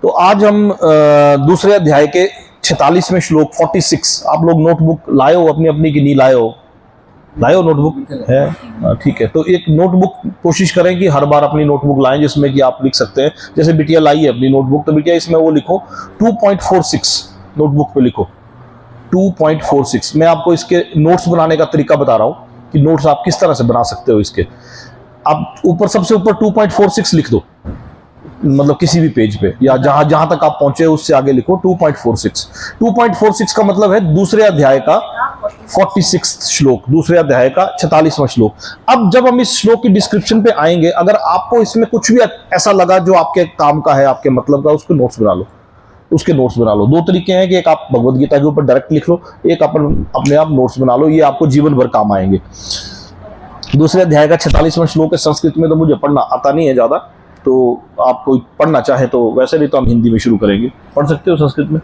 तो आज हम दूसरे अध्याय के 46वें श्लोक 46। आप लोग नोटबुक लाए हो अपनी अपनी की नहीं लाए हो? लाए हो नोटबुक है? ठीक है। तो एक नोटबुक कोशिश करें कि हर बार अपनी नोटबुक लाएं जिसमें कि आप लिख सकते हैं। जैसे बिटिया लाई है अपनी नोटबुक, तो बिटिया इसमें वो लिखो 2.46, नोटबुक पे लिखो 2.46। मैं आपको इसके नोट्स बनाने का तरीका बता रहा हूं कि नोट्स आप किस तरह से बना सकते हो इसके। आप ऊपर सबसे ऊपर 2.46 लिख दो, मतलब किसी भी पेज पे, या जहां जहां तक आप पहुंचे उससे आगे लिखो 2.46। 2.46 का मतलब है दूसरे अध्याय का 46 श्लोक, दूसरे अध्याय का 46वां श्लोक। अब जब हम इस श्लोक की डिस्क्रिप्शन पे आएंगे, अगर आपको इसमें कुछ भी ऐसा लगा जो आपके काम का है, आपके मतलब का, उसके नोट्स बना लो, उसके नोट्स बना लो। दो तरीके हैं कि एक आप भगवद गीता के ऊपर डायरेक्ट लिख लो, एक अपने आप नोट्स बना लो। ये आपको जीवन भर काम आएंगे। दूसरे अध्याय का 46वां श्लोक है। संस्कृत में तो मुझे पढ़ना आता नहीं है ज्यादा, तो आप कोई पढ़ना चाहे तो, वैसे नहीं तो हम हिंदी में शुरू करेंगे। पढ़ सकते हो संस्कृत में?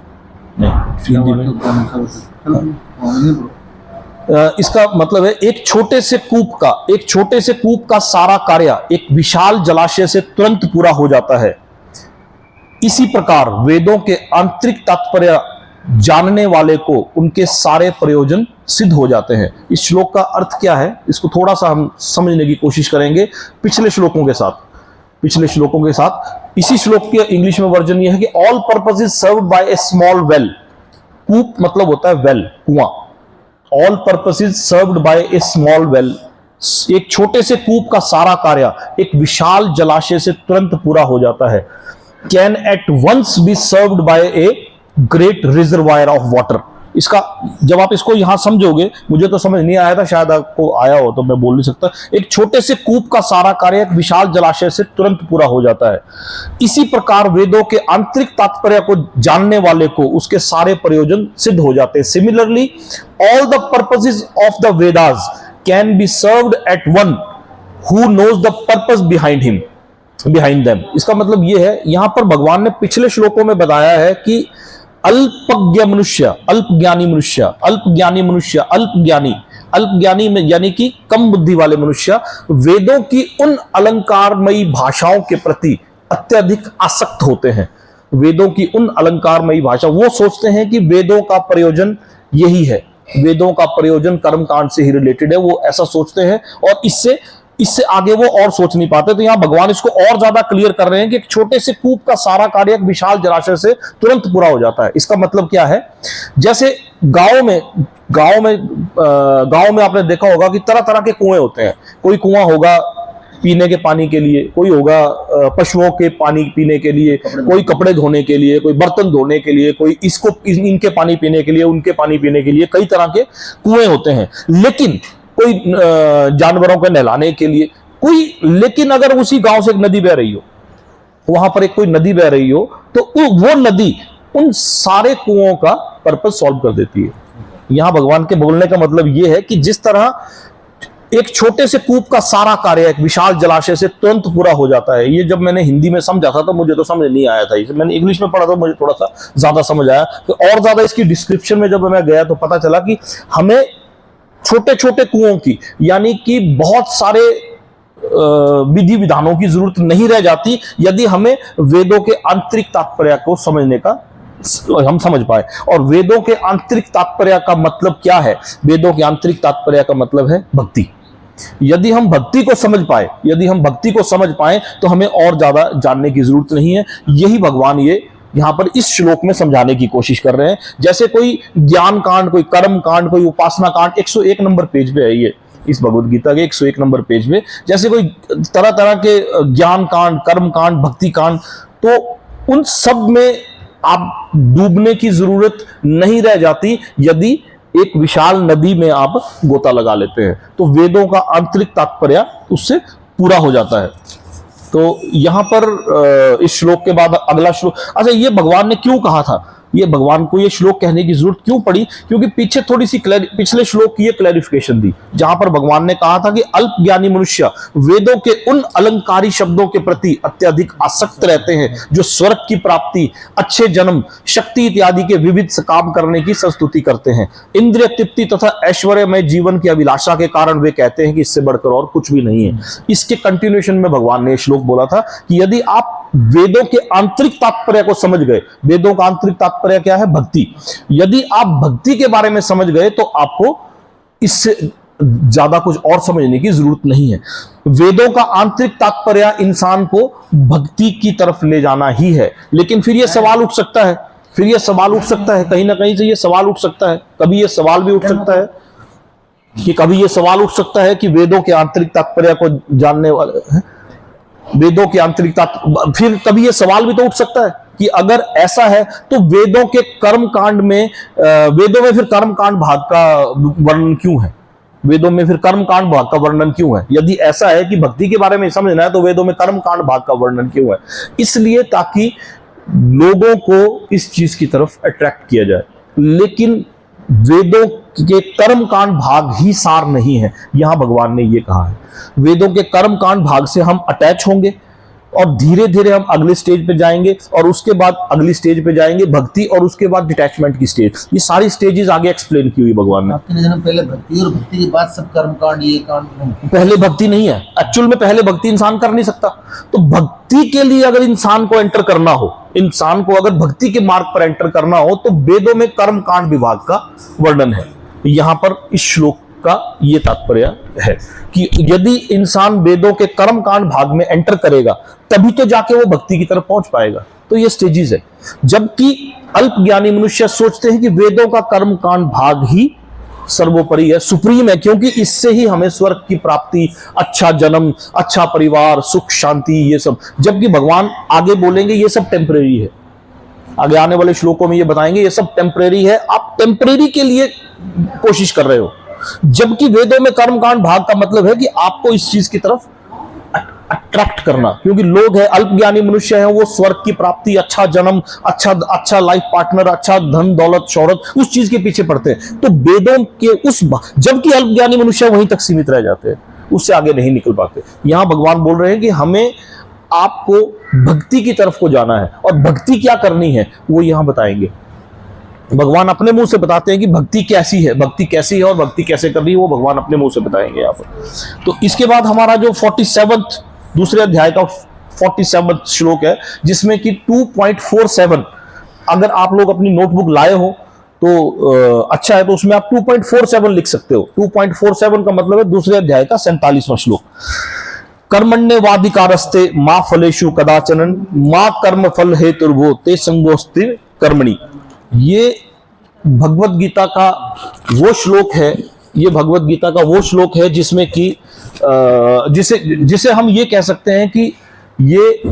नहीं, हिंदी में। इसका मतलब है एक छोटे से कूप का सारा कार्य एक विशाल जलाशय से तुरंत पूरा हो जाता है। इसी प्रकार वेदों के आंतरिक तात्पर्य जानने वाले को उनके सारे प्रयोजन सिद्ध हो जाते हैं। इस श्लोक का अर्थ क्या है, इसको थोड़ा सा हम समझने की कोशिश करेंगे पिछले श्लोकों के साथ। इसी श्लोक के इंग्लिश में वर्जन यह है कि all purposes served by A small well. कूप मतलब होता है वेल, कुआं। All purposes served by A small well, एक छोटे से कूप का सारा कार्य एक विशाल जलाशय से तुरंत पूरा हो जाता है। Can at once be served by a great reservoir of water. इसका जब आप इसको यहां समझोगे, मुझे तो समझ नहीं आया था, शायद आपको आया हो तो मैं बोल नहीं सकता। एक छोटे से कूप का सारा कार्य एक विशाल जलाशय से तुरंत पूरा हो जाता है। इसी प्रकार वेदों के आंतरिक तात्पर्य को जानने वाले को उसके सारे प्रयोजन सिद्ध हो जाते हैं। Similarly all the purposes of the Vedas can be served at one who knows the purpose behind them. इसका मतलब यह है, यहां पर भगवान ने पिछले श्लोकों में बताया है कि अल्पज्ञानी में यानी कि कम बुद्धि वाले मनुष्य वेदों की उन अलंकारमयी भाषाओं के प्रति अत्यधिक आसक्त होते हैं। वेदों की उन अलंकारमयी भाषा, वो सोचते हैं कि वेदों का प्रयोजन यही है, वेदों का प्रयोजन कर्मकांड से ही रिलेटेड है, वो ऐसा सोचते हैं और इससे आगे वो और सोच नहीं पाते। तो यहां भगवान इसको और ज्यादा क्लियर कर रहे हैं कि एक छोटे से कूप का सारा कार्य एक विशाल जलाशय से तुरंत पूरा हो जाता है। इसका मतलब क्या है, जैसे गांव में आपने देखा होगा कि तरह तरह के कुएं होते हैं। कोई कुआं होगा पीने के पानी के लिए, कोई होगा पशुओं के पानी पीने के लिए, कोई कपड़े धोने के लिए, कोई बर्तन धोने के लिए, कोई इनके पानी पीने के लिए, उनके पानी पीने के लिए, कई तरह के कुएं होते हैं। लेकिन कोई जानवरों को नहलाने के लिए, लेकिन अगर उसी गांव से एक नदी बह रही हो, वहां पर कोई नदी बह रही हो, तो वो नदी उन सारे कुओं का पर्पस सॉल्व कर देती है। यहां भगवान के बोलने का मतलब यह है कि जिस तरह एक छोटे से कूप का सारा कार्य एक विशाल जलाशय से तुरंत पूरा हो जाता है। ये जब मैंने हिंदी में समझा था तो मुझे तो समझ नहीं आया था, इसे मैंने इंग्लिश में पढ़ा तो मुझे थोड़ा सा ज्यादा समझ आया। तो और ज्यादा इसकी डिस्क्रिप्शन में जब मैं गया तो पता चला कि हमें छोटे छोटे कुओं की, यानी कि बहुत सारे विधि विधानों की जरूरत नहीं रह जाती यदि हमें वेदों के आंतरिक तात्पर्य को समझने का हम समझ पाए। और वेदों के आंतरिक तात्पर्य का मतलब क्या है? वेदों के आंतरिक तात्पर्य का मतलब है भक्ति। यदि हम भक्ति को समझ पाए तो हमें और ज्यादा जानने की जरूरत नहीं है। यही भगवान यहां पर इस श्लोक में समझाने की कोशिश कर रहे हैं। जैसे कोई ज्ञान कांड, कोई कर्म कांड, कोई उपासना कांड 101 नंबर पेज पे है ये, इस भगवद गीता के 101 नंबर पेज पे। जैसे कोई तरह तरह के ज्ञान कांड, कर्म कांड, भक्ति कांड, तो उन सब में आप डूबने की जरूरत नहीं रह जाती यदि एक विशाल नदी में आप गोता लगा लेते हैं, तो वेदों का आंतरिक तात्पर्य उससे पूरा हो जाता है। तो यहां पर इस श्लोक के बाद अगला श्लोक, अच्छा ये भगवान ने क्यों कहा था, ये भगवान को ये श्लोक कहने की जरूरत क्यों पड़ी? क्योंकि पीछे थोड़ी सी पिछले श्लोक की ये क्लैरिफिकेशन दी, जहां पर भगवान ने कहा था कि अल्प ज्ञानी मनुष्य वेदों के उन अलंकारी शब्दों के प्रति अत्यधिक आसक्त रहते हैं जो स्वर्ग की प्राप्ति, अच्छे जन्म, शक्ति इत्यादि के विविध काम करने की संस्तुति करते हैं। इंद्रिय तृप्ति तथा ऐश्वर्यमय जीवन की अभिलाषा के कारण वे कहते हैं कि इससे बढ़कर और कुछ भी नहीं है। इसके कंटिन्यूएशन में भगवान ने श्लोक बोला था कि यदि आप वेदों के आंतरिक तात्पर्य को समझ गए। वेदों का आंतरिक तात्पर्य क्या है? भक्ति। यदि आप भक्ति के बारे में समझ गए तो आपको इससे ज्यादा कुछ और समझने की जरूरत नहीं है। वेदों का आंतरिक तात्पर्य इंसान को भक्ति की तरफ ले जाना ही है। लेकिन फिर यह सवाल उठ सकता है, कहीं ना कहीं से यह सवाल उठ सकता है, कभी यह सवाल भी उठ सकता है कि वेदों के आंतरिक तात्पर्य को जानने वाले हैं, वेदों के आंतरिक तात्पर्य, फिर कभी यह सवाल भी तो उठ सकता है कि अगर ऐसा है तो वेदों के कर्म कांड में, वेदों में फिर कर्म कांड भाग का वर्णन क्यों है? वेदों में फिर कर्म कांड भाग का वर्णन क्यों है? यदि ऐसा है कि भक्ति के बारे में समझना है तो वेदों में कर्म कांड भाग का वर्णन क्यों है? इसलिए ताकि लोगों को इस चीज की तरफ अट्रैक्ट किया जाए। लेकिन वेदों के कर्म कांड भाग ही सार नहीं है, यहां भगवान ने यह कहा है। वेदों के कर्म कांड भाग से हम अटैच होंगे और धीरे धीरे हम अगले स्टेज पे जाएंगे, और उसके बाद अगली स्टेज पे जाएंगे भक्ति, और उसके बाद डिटैचमेंट की स्टेज। ये सारी स्टेजेस आगे एक्सप्लेन की हुई भगवान ने। पहले भक्ति और भक्ति के बाद सब कर्म कांड, ये कांड नहीं। पहले भक्ति नहीं है, एक्चुअल में पहले भक्ति इंसान कर नहीं सकता। तो भक्ति के लिए अगर इंसान को एंटर करना हो, इंसान को अगर भक्ति के मार्ग पर एंटर करना हो, तो वेदों में कर्म कांड विभाग का वर्णन है। यहां पर इस श्लोक का यह तात्पर्य है कि यदि इंसान वेदों के कर्म कांड भाग में एंटर करेगा तभी तो जाके वो भक्ति की तरफ पहुंच पाएगा। तो ये स्टेजेस है। जबकि अल्पज्ञानी मनुष्य सोचते हैं कि वेदों का कर्म कांड भाग ही सर्वोपरि है, सुप्रीम है, क्योंकि इससे ही हमें स्वर्ग की प्राप्ति, अच्छा जन्म, अच्छा परिवार, सुख शांति, ये सब। जबकि भगवान आगे बोलेंगे ये सब टेम्परेरी है। आगे आने वाले श्लोकों में ये बताएंगे ये सब टेम्परेरी है, आप टेम्परेरी के लिए कोशिश कर रहे हो। जबकि वेदों में कर्मकांड भाग का मतलब है कि आपको इस चीज की तरफ अट्रैक्ट करना, क्योंकि लोग हैं, अल्पज्ञानी मनुष्य हैं, वो स्वर्ग की प्राप्ति, अच्छा जन्म, अच्छा लाइफ पार्टनर, अच्छा धन दौलत शौहरत, उस चीज के पीछे पड़ते हैं। तो वेदों के जबकि अल्पज्ञानी मनुष्य वहीं तक सीमित रह जाते हैं, उससे आगे नहीं निकल पाते। यहां भगवान बोल रहे हैं कि हमें आपको भक्ति की तरफ को जाना है, और भक्ति क्या करनी है वो यहां बताएंगे। भगवान अपने मुंह से बताते हैं कि भक्ति कैसी है, और भक्ति कैसे करनी है, वो भगवान अपने मुंह से बताएंगे यहाँ पर। तो इसके बाद हमारा जो 47 दूसरे अध्याय का 47 श्लोक है, जिसमें कि 2.47, अगर आप लोग अपनी नोटबुक लाए हो तो अच्छा है, तो उसमें आप 2.47 लिख सकते हो। 2.47 का मतलब है दूसरे अध्याय का 47वां श्लोक। कर्मण्येवाधिकारस्ते मा फलेषु कदाचन मा कर्म फल हेतुर्भो ते संगोस्ति कर्मणि। ये भगवत गीता का वो श्लोक है, जिसमें कि जिसे हम ये कह सकते हैं कि ये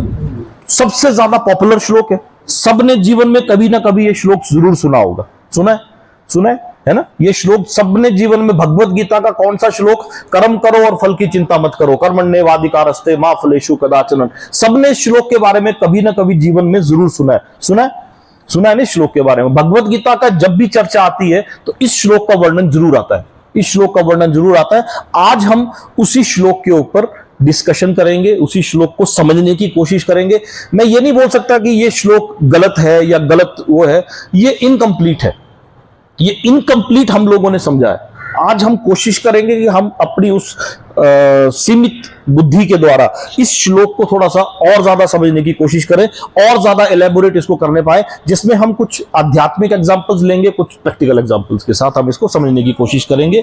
सबसे ज्यादा पॉपुलर श्लोक है। सबने जीवन में कभी ना कभी ये श्लोक जरूर सुना होगा। सुना है ना? ये श्लोक सबने जीवन में, भगवत गीता का कौन सा श्लोक? कर्म करो और फल की चिंता मत करो, कर्मण्येवाधिकारस्ते मा फलेषु कदाचन। सबने श्लोक के बारे में कभी ना कभी जीवन में जरूर सुना है ना श्लोक के बारे में। भगवत गीता का जब भी चर्चा आती है तो इस श्लोक का वर्णन जरूर आता है। आज हम उसी श्लोक के ऊपर डिस्कशन करेंगे, उसी श्लोक को समझने की कोशिश करेंगे। मैं ये नहीं बोल सकता कि ये श्लोक गलत है या गलत वो है, ये इनकम्प्लीट है, ये इनकम्प्लीट हम लोगों ने समझा है। आज हम कोशिश करेंगे कि हम अपनी उस सीमित बुद्धि के द्वारा इस श्लोक को थोड़ा सा और ज्यादा समझने की कोशिश करें, और ज्यादा एलेबोरेट इसको करने पाए, जिसमें हम कुछ आध्यात्मिक एग्जांपल्स लेंगे, कुछ प्रैक्टिकल एग्जांपल्स के साथ हम इसको समझने की कोशिश करेंगे।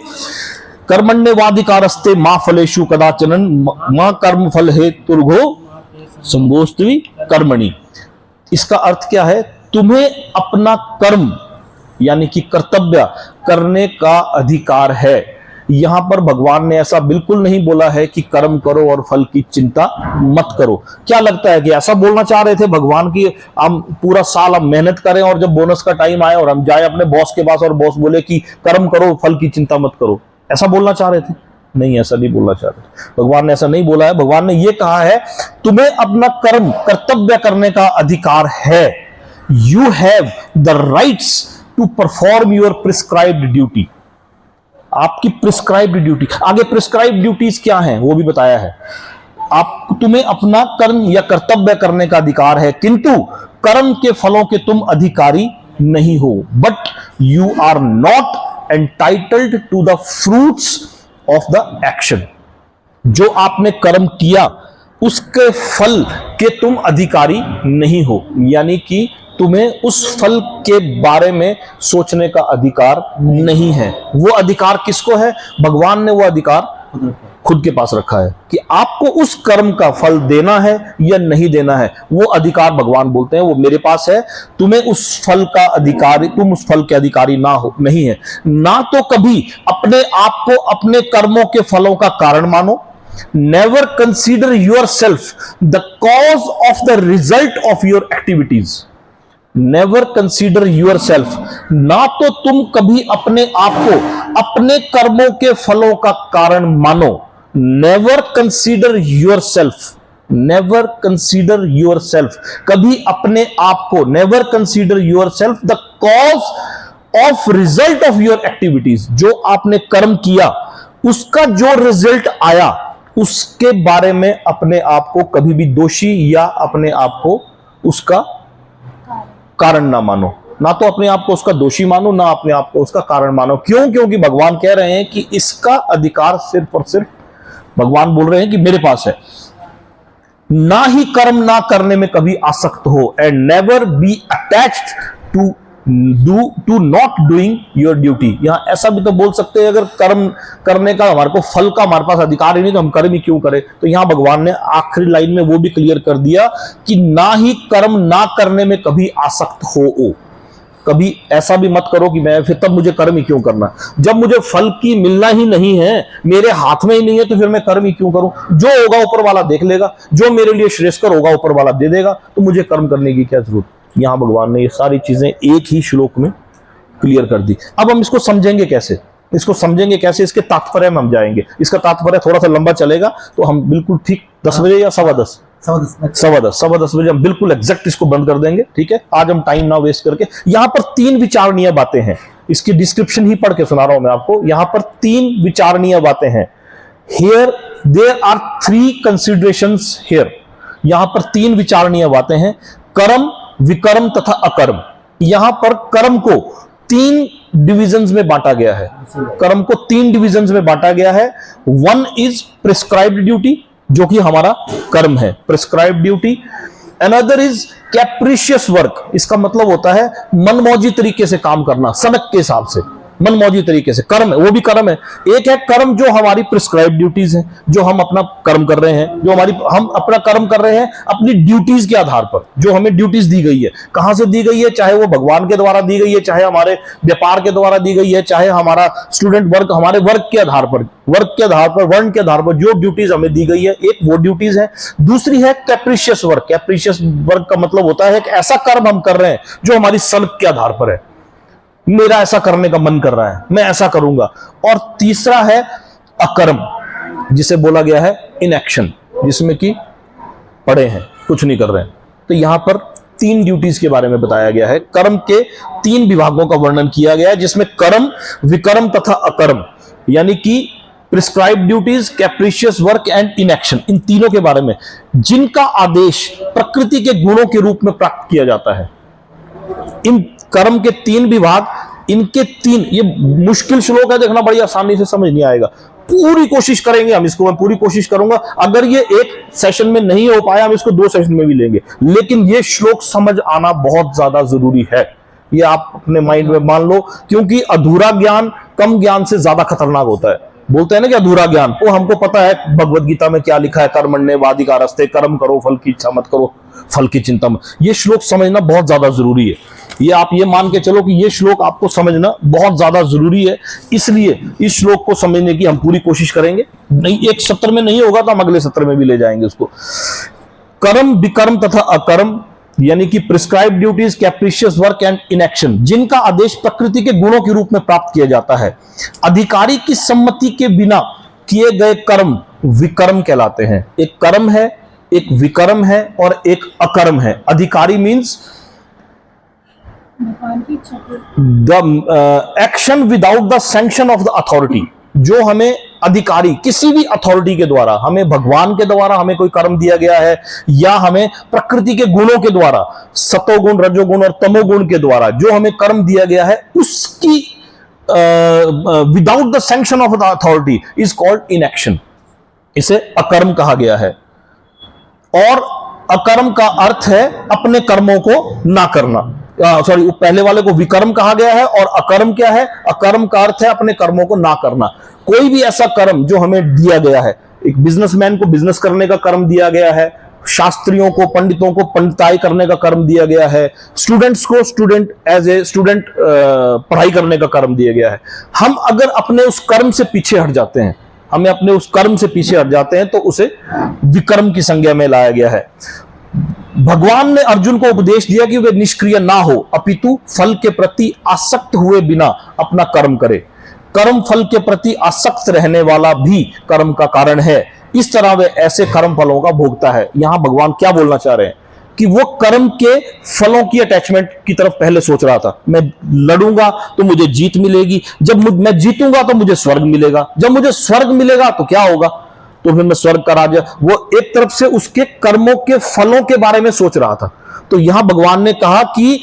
कर्मण्येवाधिकारस्ते मा फलेषु कदाचन मा कर्म फल हेतुर्भो संगोस्त्वी कर्मणि। इसका अर्थ क्या है? तुम्हें अपना कर्म यानी कि कर्तव्य करने का अधिकार है। यहां पर भगवान ने ऐसा बिल्कुल नहीं बोला है कि कर्म करो और फल की चिंता मत करो। क्या लगता है कि ऐसा बोलना चाह रहे थे भगवान की हम पूरा साल हम मेहनत करें और जब बोनस का टाइम आए और हम जाए अपने बॉस के पास और बॉस बोले कि कर्म करो फल की चिंता मत करो, ऐसा बोलना चाह रहे थे? नहीं, ऐसा नहीं बोलना चाह रहे। भगवान ने ऐसा नहीं बोला है। भगवान ने यह कहा है तुम्हें अपना कर्म कर्तव्य करने का अधिकार है। You have the rights to perform your prescribed duty. आपकी प्रिस्क्राइब्ड ड्यूटी, आगे प्रिस्क्राइब्ड ड्यूटीज क्या हैं वो भी बताया है। तुम्हें अपना कर्म या कर्तव्य करने का अधिकार है, किंतु कर्म के फलों के तुम अधिकारी नहीं हो। But you are not entitled to the fruits of the action. जो आपने कर्म किया उसके फल के तुम अधिकारी नहीं हो, यानी कि तुम्हें उस फल के बारे में सोचने का अधिकार नहीं है। वो अधिकार किसको है? भगवान ने वो अधिकार खुद के पास रखा है कि आपको उस कर्म का फल देना है या नहीं देना है। वो अधिकार भगवान बोलते हैं वो मेरे पास है, तुम्हें उस फल का अधिकारी, तुम उस फल के अधिकारी ना हो, नहीं है। ना तो कभी अपने आप को अपने कर्मों के फलों का कारण मानो। Never consider yourself the cause of the result of your activities. Never consider yourself, ना तो तुम कभी अपने आप को अपने कर्मों के फलों का कारण मानो। Never consider yourself, never consider yourself, कभी अपने आप को, never consider yourself the cause of result of your activities. जो आपने कर्म किया उसका जो रिजल्ट आया उसके बारे में अपने आप को कभी भी दोषी या अपने आप को उसका कारण ना मानो। ना तो अपने आप को उसका दोषी मानो, ना अपने आप को उसका कारण मानो। क्यों? क्योंकि भगवान कह रहे हैं कि इसका अधिकार सिर्फ और सिर्फ भगवान बोल रहे हैं कि मेरे पास है। ना ही कर्म ना करने में कभी आसक्त हो, and never be attached to not doing your duty. यहां ऐसा भी तो बोल सकते हैं, अगर कर्म करने का हमारे को फल का हमारे पास अधिकार ही नहीं तो हम कर्म ही क्यों करें। तो यहां भगवान ने आखिरी लाइन में वो भी क्लियर कर दिया कि ना ही कर्म ना करने में कभी आसक्त हो। कभी ऐसा भी मत करो कि मैं फिर तब मुझे कर्म ही क्यों करना, जब मुझे फल की मिलना ही नहीं है, मेरे हाथ में ही नहीं है, तो फिर मैं कर्म ही क्यों करूं। जो होगा ऊपर वाला देख लेगा, जो मेरे लिए श्रेष्ठकर होगा ऊपर वाला दे देगा, तो मुझे कर्म करने की क्या जरूरत। यहां भगवान ने ये सारी चीजें एक ही श्लोक में क्लियर कर दी। अब हम इसको समझेंगे कैसे, इसको समझेंगे कैसे, इसके तात्पर्य में हम जाएंगे। इसका तात्पर्य थोड़ा सा लंबा चलेगा, तो हम बिल्कुल ठीक 10 बजे या 10:15 सवा दस बजे हम बिल्कुल एग्जैक्ट इसको बंद कर देंगे। ठीक है, आज हम टाइम ना वेस्ट करके, यहां पर 3 विचारणीय बातें हैं। इसकी डिस्क्रिप्शन ही पढ़ के सुना रहा हूं मैं आपको। यहां पर 3 विचारणीय बातें हैं। Here there are 3 considerations here. यहां पर 3 विचारणीय बातें हैं, कर्म, विकर्म तथा अकर्म। यहां पर कर्म को 3 डिविजन्स में बांटा गया है। कर्म को 3 डिविजन्स में बांटा गया है। 1 इज प्रिस्क्राइब्ड ड्यूटी, जो कि हमारा कर्म है, prescribed duty. Another is capricious work, इसका मतलब होता है मनमौजी तरीके से काम करना, सनक के हिसाब से, मनमौजी तरीके से कर्म है, वो भी कर्म है। एक है कर्म जो हमारी प्रिस्क्राइब्ड ड्यूटीज हैं, जो हम अपना कर्म कर रहे हैं, जो हम अपना कर्म कर रहे हैं अपनी ड्यूटीज के आधार पर, जो हमें ड्यूटीज दी गई है। कहां से दी गई है? चाहे वो भगवान के द्वारा दी गई है, चाहे हमारे व्यापार के द्वारा दी गई है, चाहे हमारा स्टूडेंट वर्क, हमारे वर्क के आधार पर, वर्ण के आधार पर जो ड्यूटीज हमें दी गई है, एक वो ड्यूटीज है। दूसरी है कैप्रिशियस वर्क। कैप्रिशियस वर्क का मतलब होता है कि ऐसा कर्म हम कर रहे हैं जो हमारी सनक के आधार पर है, मेरा ऐसा करने का मन कर रहा है, मैं ऐसा करूंगा। और तीसरा है अकर्म, जिसे बोला गया है इनएक्शन, जिसमें कि पड़े हैं, कुछ नहीं कर रहे हैं। तो यहां पर 3 ड्यूटीज के बारे में बताया गया है। कर्म के 3 विभागों का वर्णन किया गया है, जिसमें कर्म, विकर्म तथा अकर्म, यानी कि prescribed duties, capricious work and inaction, इन तीनों के बारे में, जिनका आदेश प्रकृति के गुणों के रूप में प्राप्त किया जाता है। इन कर्म के 3 विभाग, इनके 3, ये मुश्किल श्लोक है, देखना बड़ी आसानी से समझ नहीं आएगा। पूरी कोशिश करेंगे हम इसको, मैं पूरी कोशिश करूंगा। अगर ये एक सेशन में नहीं हो पाया, हम इसको 2 सेशन में भी लेंगे, लेकिन ये श्लोक समझ आना बहुत ज्यादा जरूरी है। ये आप अपने माइंड में मान लो, क्योंकि अधूरा ज्ञान कम ज्ञान से ज्यादा खतरनाक होता है। बोलते हैं ना कि अधूरा ज्ञान, वो हमको पता है भगवत गीता में क्या लिखा है, कर्मण्येवाधिकारस्ते, कर्म करो फल की इच्छा मत करो, फल की चिंता मत। ये श्लोक समझना बहुत ज्यादा जरूरी है। ये आप ये मान के चलो कि ये श्लोक आपको समझना बहुत ज्यादा जरूरी है, इसलिए इस श्लोक को समझने की हम पूरी कोशिश करेंगे। नहीं, एक सत्र में नहीं होगा तो हम अगले सत्र में भी ले जाएंगे उसको। कर्म, विकर्म तथा अकर्म, यानी कि prescribed duties, capricious work and inaction, जिनका आदेश प्रकृति के गुणों के रूप में प्राप्त किया जाता है। अधिकारी की सम्मति के बिना किए गए कर्म विकर्म कहलाते हैं। एक कर्म है, एक विकर्म है और एक अकर्म है। अधिकारी means the action without the sanction of the authority, जो हमें अधिकारी, किसी भी अथॉरिटी के द्वारा, हमें भगवान के द्वारा हमें कोई कर्म दिया गया है, या हमें प्रकृति के गुणों के द्वारा, सतोगुण, रजोगुण और तमोगुण के द्वारा जो हमें कर्म दिया गया है, उसकी without the sanction of the authority is called inaction. इसे अकर्म कहा गया है। और अकर्म का अर्थ है अपने कर्मों को ना करना। सॉरी, पहले वाले को विकर्म कहा गया है और अकर्म क्या है? अकर्म का अर्थ है अपने कर्मों को ना करना। कोई भी ऐसा कर्म जो हमें दिया गया है, एक बिजनेसमैन को बिजनेस करने का कर्म दिया गया है, शास्त्रियों को, पंडितों को पंडिताई करने का कर्म दिया गया है, स्टूडेंट्स को एज ए स्टूडेंट पढ़ाई करने का कर्म दिया गया है। हम अगर अपने उस कर्म से पीछे हट जाते हैं, हमें अपने उस कर्म से पीछे हट जाते हैं तो उसे विकर्म की संज्ञा में लाया गया है। भगवान ने अर्जुन को उपदेश दिया कि वे निष्क्रिय ना हो, अपितु फल के प्रति आसक्त हुए बिना अपना कर्म करे। कर्म फल के प्रति आसक्त रहने वाला भी कर्म का कारण है, इस तरह वे ऐसे कर्म फलों का भोगता है। यहां भगवान क्या बोलना चाह रहे हैं कि वो कर्म के फलों की अटैचमेंट की तरफ पहले सोच रहा था। मैं लड़ूंगा तो मुझे जीत मिलेगी, जब मैं जीतूंगा तो मुझे स्वर्ग मिलेगा, जब मुझे स्वर्ग मिलेगा तो क्या होगा, तो फिर मैं स्वर्ग का राजा। वो एक तरफ से उसके कर्मों के फलों के बारे में सोच रहा था। तो यहां भगवान ने कहा कि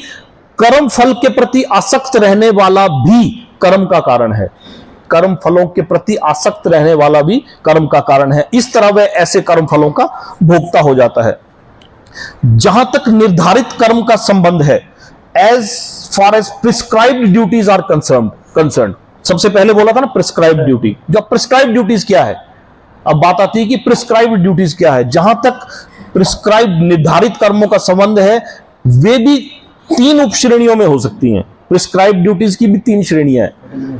कर्म फल के प्रति आसक्त रहने वाला भी कर्म का कारण है, कर्म फलों के प्रति आसक्त रहने वाला भी कर्म का कारण है। इस तरह वह ऐसे कर्म फलों का भोक्ता हो जाता है। जहां तक निर्धारित कर्म का संबंध है, as far as prescribed duties are concern, सबसे पहले बोला था ना प्रिस्क्राइब्ड ड्यूटी, जो प्रिस्क्राइब्ड ड्यूटीज क्या है, अब बात आती है कि प्रिस्क्राइब्ड ड्यूटीज क्या है। जहां तक प्रिस्क्राइब्ड निर्धारित कर्मों का संबंध है, वे भी 3 उपश्रेणियों में हो सकती हैं। प्रिस्क्राइब्ड ड्यूटीज की भी 3 श्रेणियां हैं,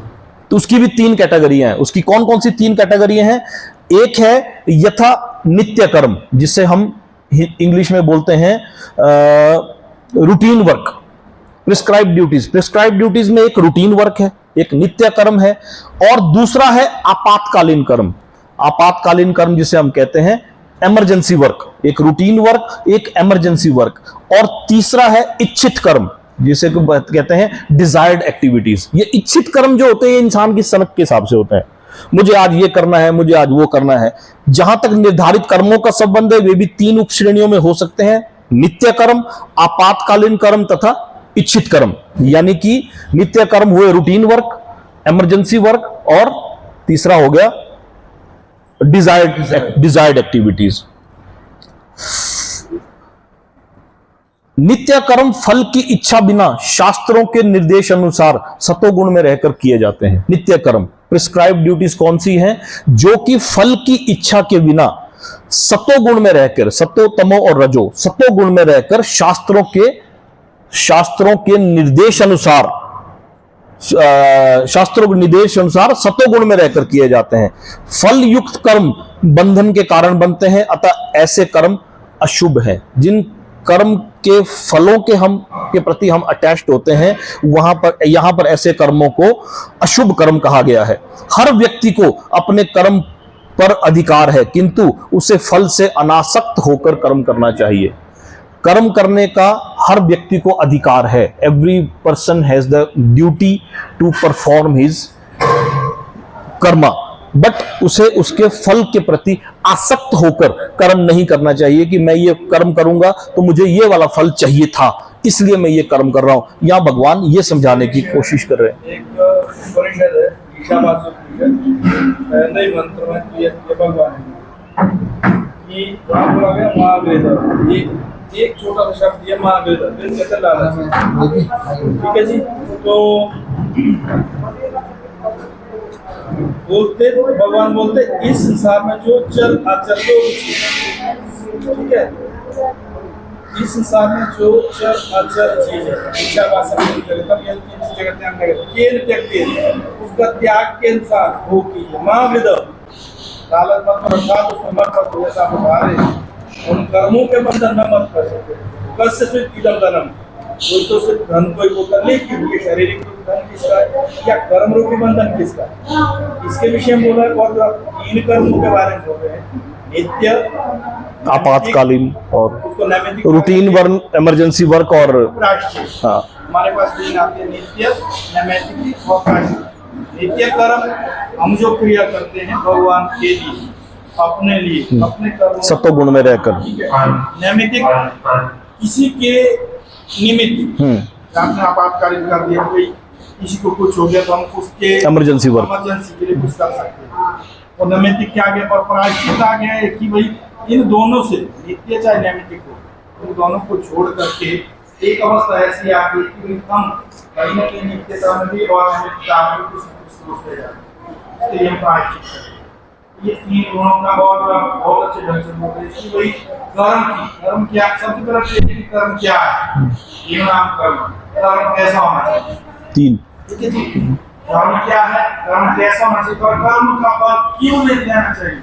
तो उसकी भी 3 कैटेगरियां हैं। उसकी कौन कौन सी 3 कैटेगरियां हैं? एक है यथा नित्य कर्म, जिसे हम इंग्लिश में बोलते हैं रूटीन वर्क। प्रिस्क्राइब्ड ड्यूटीज में एक रूटीन वर्क है, एक नित्य कर्म है, और दूसरा है आपातकालीन कर्म। आपातकालीन कर्म जिसे हम कहते हैं इमरजेंसी वर्क, एक रूटीन वर्क, एक इमरजेंसी वर्क, और तीसरा है इच्छित कर्म, जिसे कहते हैं डिजायर्ड एक्टिविटीज। ये इच्छित कर्म जो होते हैं इंसान की सनक के हिसाब से होते हैं, मुझे आज ये करना है, मुझे आज वो करना है। जहां तक निर्धारित कर्मों का संबंध है, वे भी 3 उपश्रेणियों में हो सकते हैं, नित्य कर्म, आपातकालीन कर्म तथा इच्छित कर्म। यानी कि नित्य कर्म हुए रूटीन वर्क, इमरजेंसी वर्क, और तीसरा हो गया डिजायर्ड एक्टिविटीज। नित्य कर्म फल की इच्छा बिना शास्त्रों के निर्देश अनुसार सतोगुण में रहकर किए जाते हैं। नित्य कर्म प्रिस्क्राइब्ड ड्यूटीज कौन सी हैं? जो कि फल की इच्छा के बिना सतोगुण में रहकर, सतो तमो और रजो, सतोगुण में रहकर शास्त्रों के निर्देश अनुसार, शास्त्रों के निर्देश अनुसार सतोगुण में रहकर किए जाते हैं। फल युक्त कर्म बंधन के कारण बनते हैं, अतः ऐसे कर्म अशुभ हैं। जिन कर्म के फलों के प्रति हम अटैच्ड होते हैं, यहां पर ऐसे कर्मों को अशुभ कर्म कहा गया है। हर व्यक्ति को अपने कर्म पर अधिकार है, किंतु उसे फल से अनासक्त होकर कर्म करना चाहिए। कर्म करने का हर व्यक्ति को अधिकार है। Every person has the duty to perform his karma, but उसे उसके फल के प्रति आसक्त होकर कर्म नहीं करना चाहिए कि मैं ये कर्म करूंगा तो मुझे ये वाला फल चाहिए था, इसलिए मैं ये कर्म कर रहा हूं। यहां भगवान ये समझाने की कोशिश कर रहे हैं। एक परिषद है नहीं मंत्र में ये भगवान कि वहां बोला गया महावेद, एक छोटा सा शब्द ये महावेद, ठीक है जी। तो भगवान बोलते इस संसार में जो चल अचल जो ठीक है, इस संसार में जो चल अचल चीज है, इच्छा वासना उसका त्याग के अनुसार हो की महावेद लालच मत रखा, उसमें मत फंसो, ऐसा बता रहे। उन कर्मों के बंधन में मत फंसो। कस्य सिर्फ इदम धनम, कोई तो सिर्फ धन कोई वो कर ले कि ये शारीरिक धन किसका है या कर्म रूपी बंधन किसका है, इसके विषय में बोला है। और 3 कर्मों के बारे में बोल रहे हैं, नित्य, आपातकालीन और उसको नैमित्तिक, रूटीन वर्क, इमरजेंसी वर्क और प्रायश्चित। हाँ, हमारे पास 3 आते हैं, नित्य, नैमित्तिक और प्रायश्चित। नित्य कर्म हम जो क्रिया करते हैं भगवान के लिए, अपने लिए, अपने कर्म सतोगुण में रहकर। नैमित्तिक किसी के निमित्त, आपने आपातकालीन कर दिया, कोई किसी को कुछ हो गया तो हम उसके इमरजेंसी के लिए कुछ कर सकते हैं। और नैमित्तिक क्या आ गया, और प्रायश्चित आ गया है कि भाई इन दोनों से नित्य चाहे नैमित्तिक हो, इन दोनों को छोड़ करके एक अवस्था ऐसी आती है कि हम कहीं ना कहीं नित्यता में भी और नैमित्तिकता में भी कुछ सोचते जाते हैं। इसके लिए हम प्रायश्चित करते हैं। ये तीन गुणों का बहुत अच्छे ढंग से बोलते हैं। इसकी वही कर्म क्या, सबसे पहले तो ये कि कर्म क्या है, ये नाम कर्म कैसा होना चाहिए, तीन, ठीक है जी। कर्म क्या है, कर्म कैसा होना चाहिए और कर्म का फल क्यों नहीं लेना चाहिए।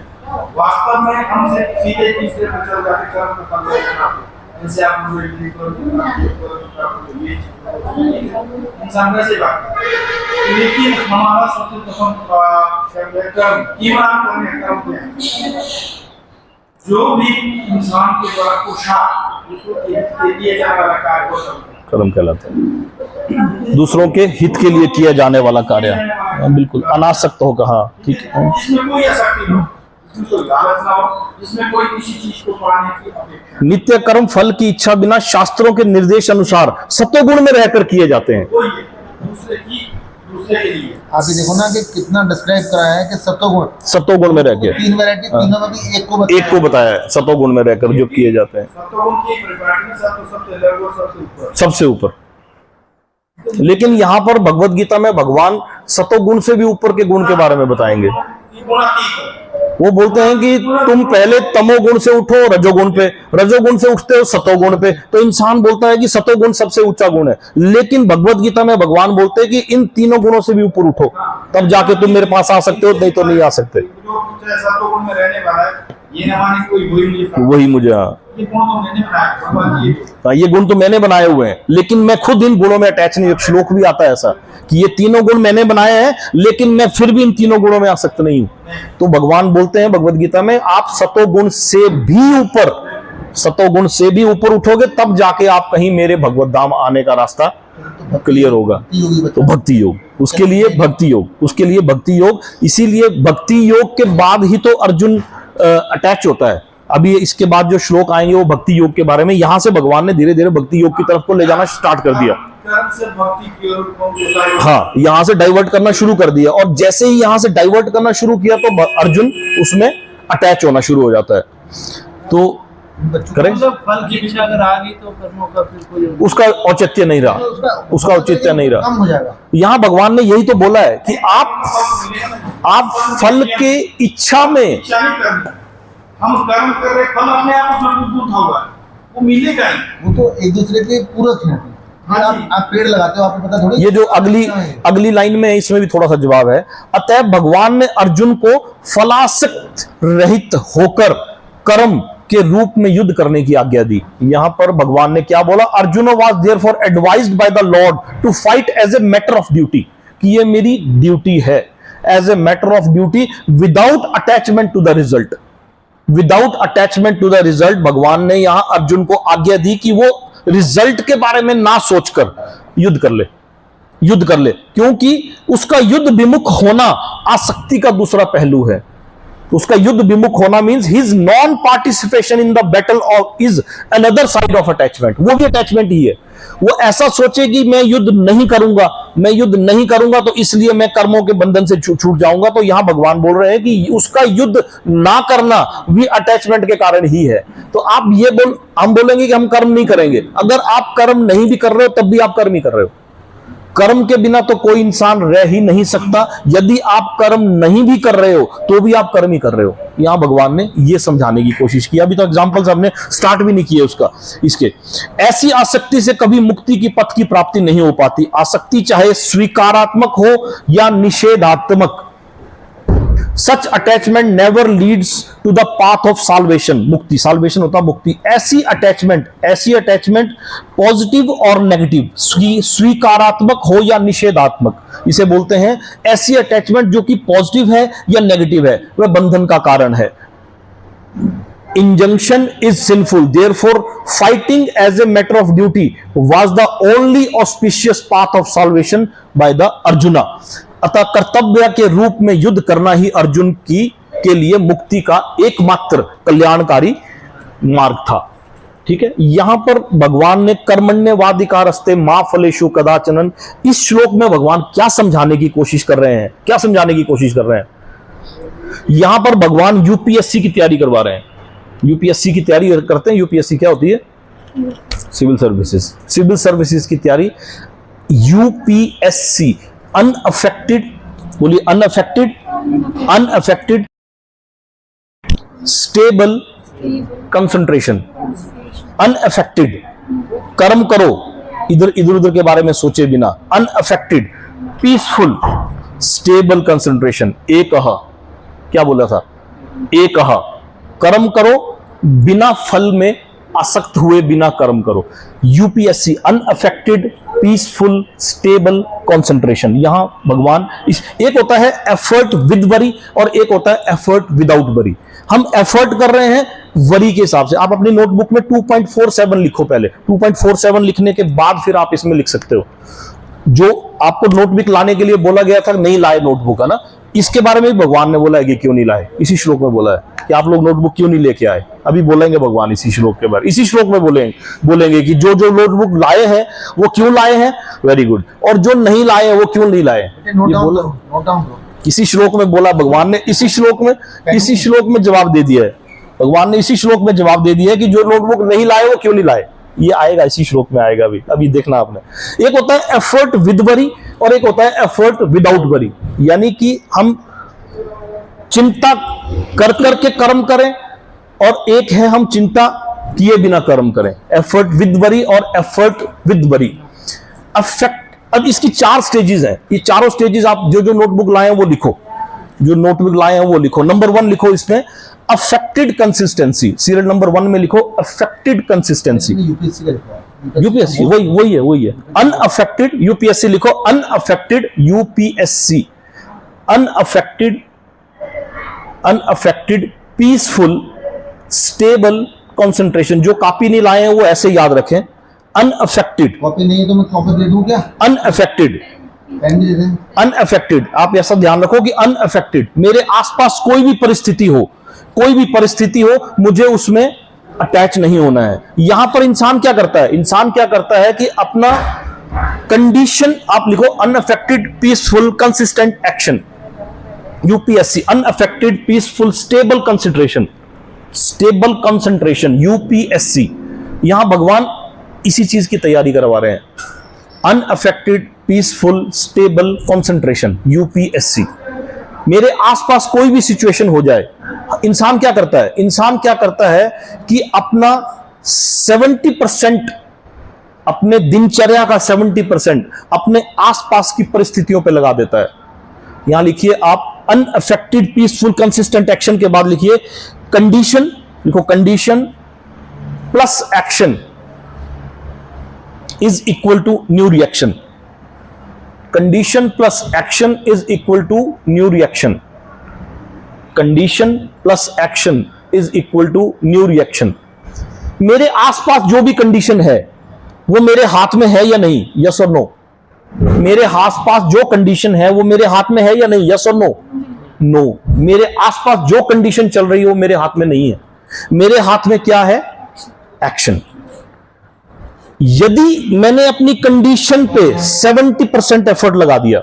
वास्तव में हमसे सीधे तीसरे पर चल जाते कर्म का फल लेना, जैसे आप मुझे ये करो ये इंसान वैसे ही बात है। लेकिन हमारा सबसे प्रथम कर्म ईमान करने कर्म क्या है, जो भी इंसान के द्वारा पुरुषार्थ उसको दिए जाने वाला कार्य हो सकता है, कर्म कहलाता है। दूसरों के हित के लिए किया जाने वाला कार्य, बिल्कुल अनासक्त होगा। हाँ ठीक है, जिसमें कोई आसक्ति न हो, जिसमें कोई लालच न हो, जिसमें कोई किसी चीज को पाने की अपेक्षा। नित्य कर्म फल की इच्छा बिना शास्त्रों के निर्देश अनुसार सत्वगुण में रहकर किए जाते हैं। कोई दूसरे के लिए आप ये देखो ना कि कितना डिस्क्राइब कराया है कि सत्वगुण में रह के तीन वैरायटी, तीनों में भी एक को बताया है, सत्वगुण में रहकर जो किए जाते हैं सत्वगुण की एक परिपाटी सबसे अलग और सबसे ऊपर। लेकिन यहाँ पर भगवत गीता में भगवान सत्वगुण से भी ऊपर के गुण के बारे में बताएंगे। वो बोलते हैं कि तुम पहले तमोगुण से उठो रजोगुण पे, रजोगुण से उठते हो सतोगुण पे। तो इंसान बोलता है कि सतोगुण सबसे ऊंचा गुण है, लेकिन भगवत गीता में भगवान बोलते हैं कि इन तीनों गुणों से भी ऊपर उठो, तब जाके तुम मेरे पास आ सकते हो, नहीं तो नहीं आ सकते। सत्वगुण में रहने वाला है, ये न माने कोई वही मुझे, ये गुण तो मैंने बनाए हुए हैं, लेकिन मैं खुद इन गुणों में अटैच नहीं। एक श्लोक भी आता है ऐसा कि ये तीनों गुण मैंने बनाए हैं, लेकिन मैं फिर भी इन तीनों गुणों में आसक्त नहीं हूं। तो भगवान बोलते हैं भगवत गीता में, आप सतोगुण से भी ऊपर उठोगे, तब जाके आप कहीं मेरे भगवत धाम आने का रास्ता क्लियर होगा। तो भक्ति योग, उसके लिए भक्ति योग, उसके लिए भक्ति योग। इसीलिए भक्ति योग के बाद ही तो अर्जुन अटैच होता है। अभी इसके बाद जो श्लोक आएंगे वो भक्ति योग के बारे में, यहां से भगवान ने धीरे धीरे भक्ति योग की तरफ को ले जाना स्टार्ट कर दिया। हाँ, यहां से डाइवर्ट करना शुरू कर दिया, और जैसे ही यहां से डाइवर्ट करना शुरू किया तो अर्जुन उसमें अटैच होना शुरू हो जाता है। तो करें फल की इच्छा अगर आ गई तो कर्मों का फिर कोई उसका औचित्य नहीं रहा, उसका औचित्य नहीं रहा। कम हो जाएगा। यहाँ भगवान ने यही तो बोला है कि आप फल के इच्छा में, हम कर्म कर रहे, फल अपने आप उठा हुआ है, वो मिलेगा ही। वो तो एक दूसरे के पूरक हैं। आप पेड़ लगाते हो, आपको पता थोड़ी। ये जो अगली लाइन में है, इसमें भी थोड़ा सा जवाब है। अतः भगवान ने अर्जुन को फलासक्त रहित होकर कर्म के रूप में युद्ध करने की आज्ञा दी। यहां पर भगवान ने क्या बोला, Arjun was therefore advised by the lord to fight as a matter of duty, कि ये मेरी ड्यूटी है, as a matter of duty, without attachment to the result. Without attachment to the result भगवान ने यहां अर्जुन को आज्ञा दी कि वो रिजल्ट के बारे में ना सोचकर युद्ध कर ले, क्योंकि उसका युद्ध विमुख होना आसक्ति का दूसरा पहलू है। उसका युद्ध विमुख होना means his non participation in the battle of is another side of attachment. वो भी अटैचमेंट ही है। वो ऐसा सोचे कि मैं युद्ध नहीं करूंगा तो इसलिए मैं कर्मों के बंधन से छूट जाऊंगा। तो यहां भगवान बोल रहे हैं कि उसका युद्ध ना करना भी अटैचमेंट के कारण ही है। तो आप हम बोलेंगे कि हम कर्म नहीं करेंगे, अगर आप कर्म नहीं भी कर रहे हो तब भी आप कर्म ही कर रहे हो। कर्म के बिना तो कोई इंसान रह ही नहीं सकता। यदि आप कर्म नहीं भी कर रहे हो तो भी आप कर्म ही कर रहे हो। यहां भगवान ने यह समझाने की कोशिश की। अभी तो एग्जांपल्स हमने स्टार्ट भी नहीं किए इसके। ऐसी आसक्ति से कभी मुक्ति की पथ की प्राप्ति नहीं हो पाती। आसक्ति चाहे स्वीकारात्मक हो या निषेधात्मक, such attachment never leads to the path of salvation. मुक्ति, साल्वेशन होता मुक्ति। ऐसी अटैचमेंट पॉजिटिव और नेगेटिव, स्वीकारात्मक हो या निषेधात्मक, इसे बोलते हैं। ऐसी अटैचमेंट जो कि पॉजिटिव है या नेगेटिव है, वह बंधन का कारण है। Injunction is sinful, therefore fighting as a matter of duty was the only auspicious path of salvation by the Arjuna. अतः कर्तव्य के रूप में युद्ध करना ही अर्जुन के लिए मुक्ति का एकमात्र कल्याणकारी मार्ग था। ठीक है, यहां पर भगवान ने कर्मण्यवाधिकारस्ते मा फलेषु कदाचन, इस श्लोक में भगवान क्या समझाने की कोशिश कर रहे हैं? यहां पर भगवान यूपीएससी की तैयारी करवा रहे हैं। यूपीएससी की तैयारी करते हैं। यूपीएससी क्या होती है? Civil services. सिविल सर्विसेज की तैयारी, यूपीएससी अनअफेक्टेड, बोलिए unaffected, unaffected stable concentration, unaffected, कर्म करो इधर उधर के बारे में सोचे बिना, अनअफेक्टेड पीसफुल स्टेबल कंसंट्रेशन। एक क्या बोला था? एक कर्म करो बिना फल में आसक्त हुए, बिना कर्म करो। UPSC unaffected peaceful stable concentration. यहां भगवान एक होता है एफर्ट विद वरी और एक होता है एफर्ट विदाउट वरी। हम एफर्ट कर रहे हैं वरी के हिसाब से। आप अपनी नोटबुक में 2.47 लिखो पहले, 2.47 लिखने के बाद फिर आप इसमें लिख सकते हो। जो आपको नोटबुक लाने के लिए बोला गया था, नहीं लाए नोटबुक, है ना, इसके बारे में भी भगवान ने बोला है कि क्यों नहीं लाए। इसी श्लोक में बोला है कि आप लोग नोटबुक क्यों नहीं लेके आए। अभी बोलेंगे भगवान इसी श्लोक के बारे, इसी श्लोक में बोलेंगे कि जो जो नोटबुक लाए हैं वो क्यों लाए हैं, वेरी गुड, और जो नहीं लाए वो क्यों नहीं लाए। नोट डाउन करो। इसी श्लोक में बोला भगवान ने, इसी श्लोक में जवाब दे दिया है भगवान ने, इसी श्लोक में जवाब दे दिया है कि जो नोटबुक नहीं लाए वो क्यों नहीं लाए। ये आएगा इसी श्लोक में, आएगा अभी देखना आपने। एक होता है एफर्ट विद वरी और एक होता है एफर्ट विदाउट वरी। यानी कि हम चिंता कर करके कर्म करें और एक है हम चिंता किए बिना कर्म करें, एफर्ट विद वरी और एफर्ट विद वरी। अफेक्ट, अब इसकी 4 स्टेजेस हैं। ये चारों स्टेजेस आप जो नोटबुक लाए हैं वो लिखो, जो नोटबुक लाए हैं वो लिखो। नंबर 1 लिखो इसमें अफेक्टेड कंसिस्टेंसी, सीरियल नंबर 1 में लिखो अफेक्टेड कंसिस्टेंसी। यूपीएससी वही है अनअफेक्टेड। यूपीएससी लिखो unaffected, UPSC unaffected peaceful stable concentration. जो कॉपी नहीं लाए हैं वो ऐसे याद रखें, अनअफेक्टेड। कॉपी नहीं है तो मैं कॉपी दे दूं क्या? अनअफेक्टेड, पेन दे दें। अनअफेक्टेड। आप ऐसा ध्यान रखो कि अनअफेक्टेड, मेरे आसपास कोई भी परिस्थिति हो, मुझे उसमें अटैच नहीं होना है। यहां पर इंसान क्या करता है कि अपना कंडीशन, आप लिखो unaffected peaceful consistent action. UPSC unaffected peaceful stable concentration, UPSC. यहां भगवान इसी चीज की तैयारी करवा रहे हैं, unaffected peaceful stable concentration, UPSC. मेरे आसपास कोई भी सिचुएशन हो जाए, इंसान क्या करता है कि अपना 70%, अपने दिनचर्या का 70% अपने आसपास की परिस्थितियों पे लगा देता है। यहां लिखिए आप अनअफेक्टेड पीसफुल कंसिस्टेंट एक्शन के बाद लिखिए कंडीशन, लिखो condition plus action is equal to new reaction. Condition plus action is equal to new reaction. Condition plus action is equal to new reaction. मेरे आसपास जो भी कंडीशन है वो मेरे हाथ में है या नहीं, यस और नो। मेरे आसपास जो कंडीशन है वो मेरे हाथ में है या नहीं, यस और नो। नो, मेरे आसपास जो कंडीशन चल रही है वो मेरे हाथ में नहीं है। मेरे हाथ में क्या है? एक्शन। यदि मैंने अपनी कंडीशन पे 70% एफर्ट लगा दिया,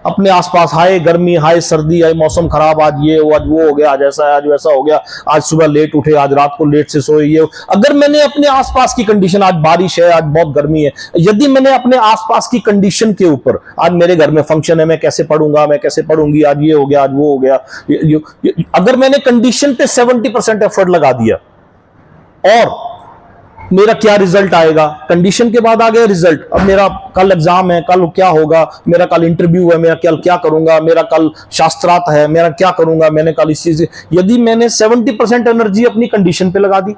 अपने आसपास हाय गर्मी, हाय सर्दी, हाय मौसम खराब, आज ये आज वो हो गया, आज ऐसा है, आज वैसा हो गया, आज सुबह लेट उठे, आज रात को लेट से सोए, ये अगर मैंने अपने आसपास की कंडीशन, आज बारिश है, आज बहुत गर्मी है, यदि मैंने अपने आसपास की कंडीशन के ऊपर, आज मेरे घर में फंक्शन है, मैं कैसे पढ़ूंगा, मैं कैसे पढ़ूंगी, आज ये हो गया, आज वो हो गया, अगर मैंने कंडीशन पे 70% एफर्ट लगा दिया, और मेरा क्या रिजल्ट आएगा? कंडीशन के बाद आ गया रिजल्ट। अब मेरा कल एग्जाम है, कल क्या होगा, मेरा कल इंटरव्यू है, मेरा कल क्या करूंगा, मेरा कल शास्त्रार्थ है, मेरा क्या करूंगा, मैंने कल इस चीज, यदि मैंने 70% एनर्जी अपनी कंडीशन पे लगा दी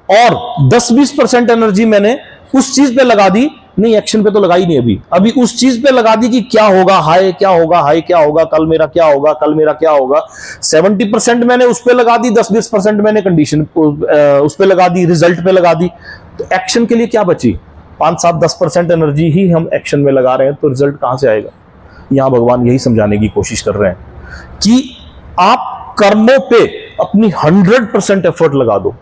और 10-20% एनर्जी मैंने उस चीज पे लगा दी, नहीं एक्शन पे तो लगाई नहीं, अभी उस चीज पे लगा दी कि क्या होगा, हाय क्या होगा, हाय क्या होगा, कल मेरा क्या होगा, कल मेरा क्या होगा। 70% मैंने उस पे लगा दी, 10-20% मैंने कंडीशन उस पे लगा दी, रिजल्ट पे लगा दी, तो एक्शन के लिए क्या बची? 5-7-10% एनर्जी ही हम एक्शन में लगा रहे हैं, तो रिजल्ट कहां से आएगा? यहां भगवान यही समझाने की कोशिश कर रहे हैं कि आप कर्मों पे अपनी 100% एफर्ट लगा दो।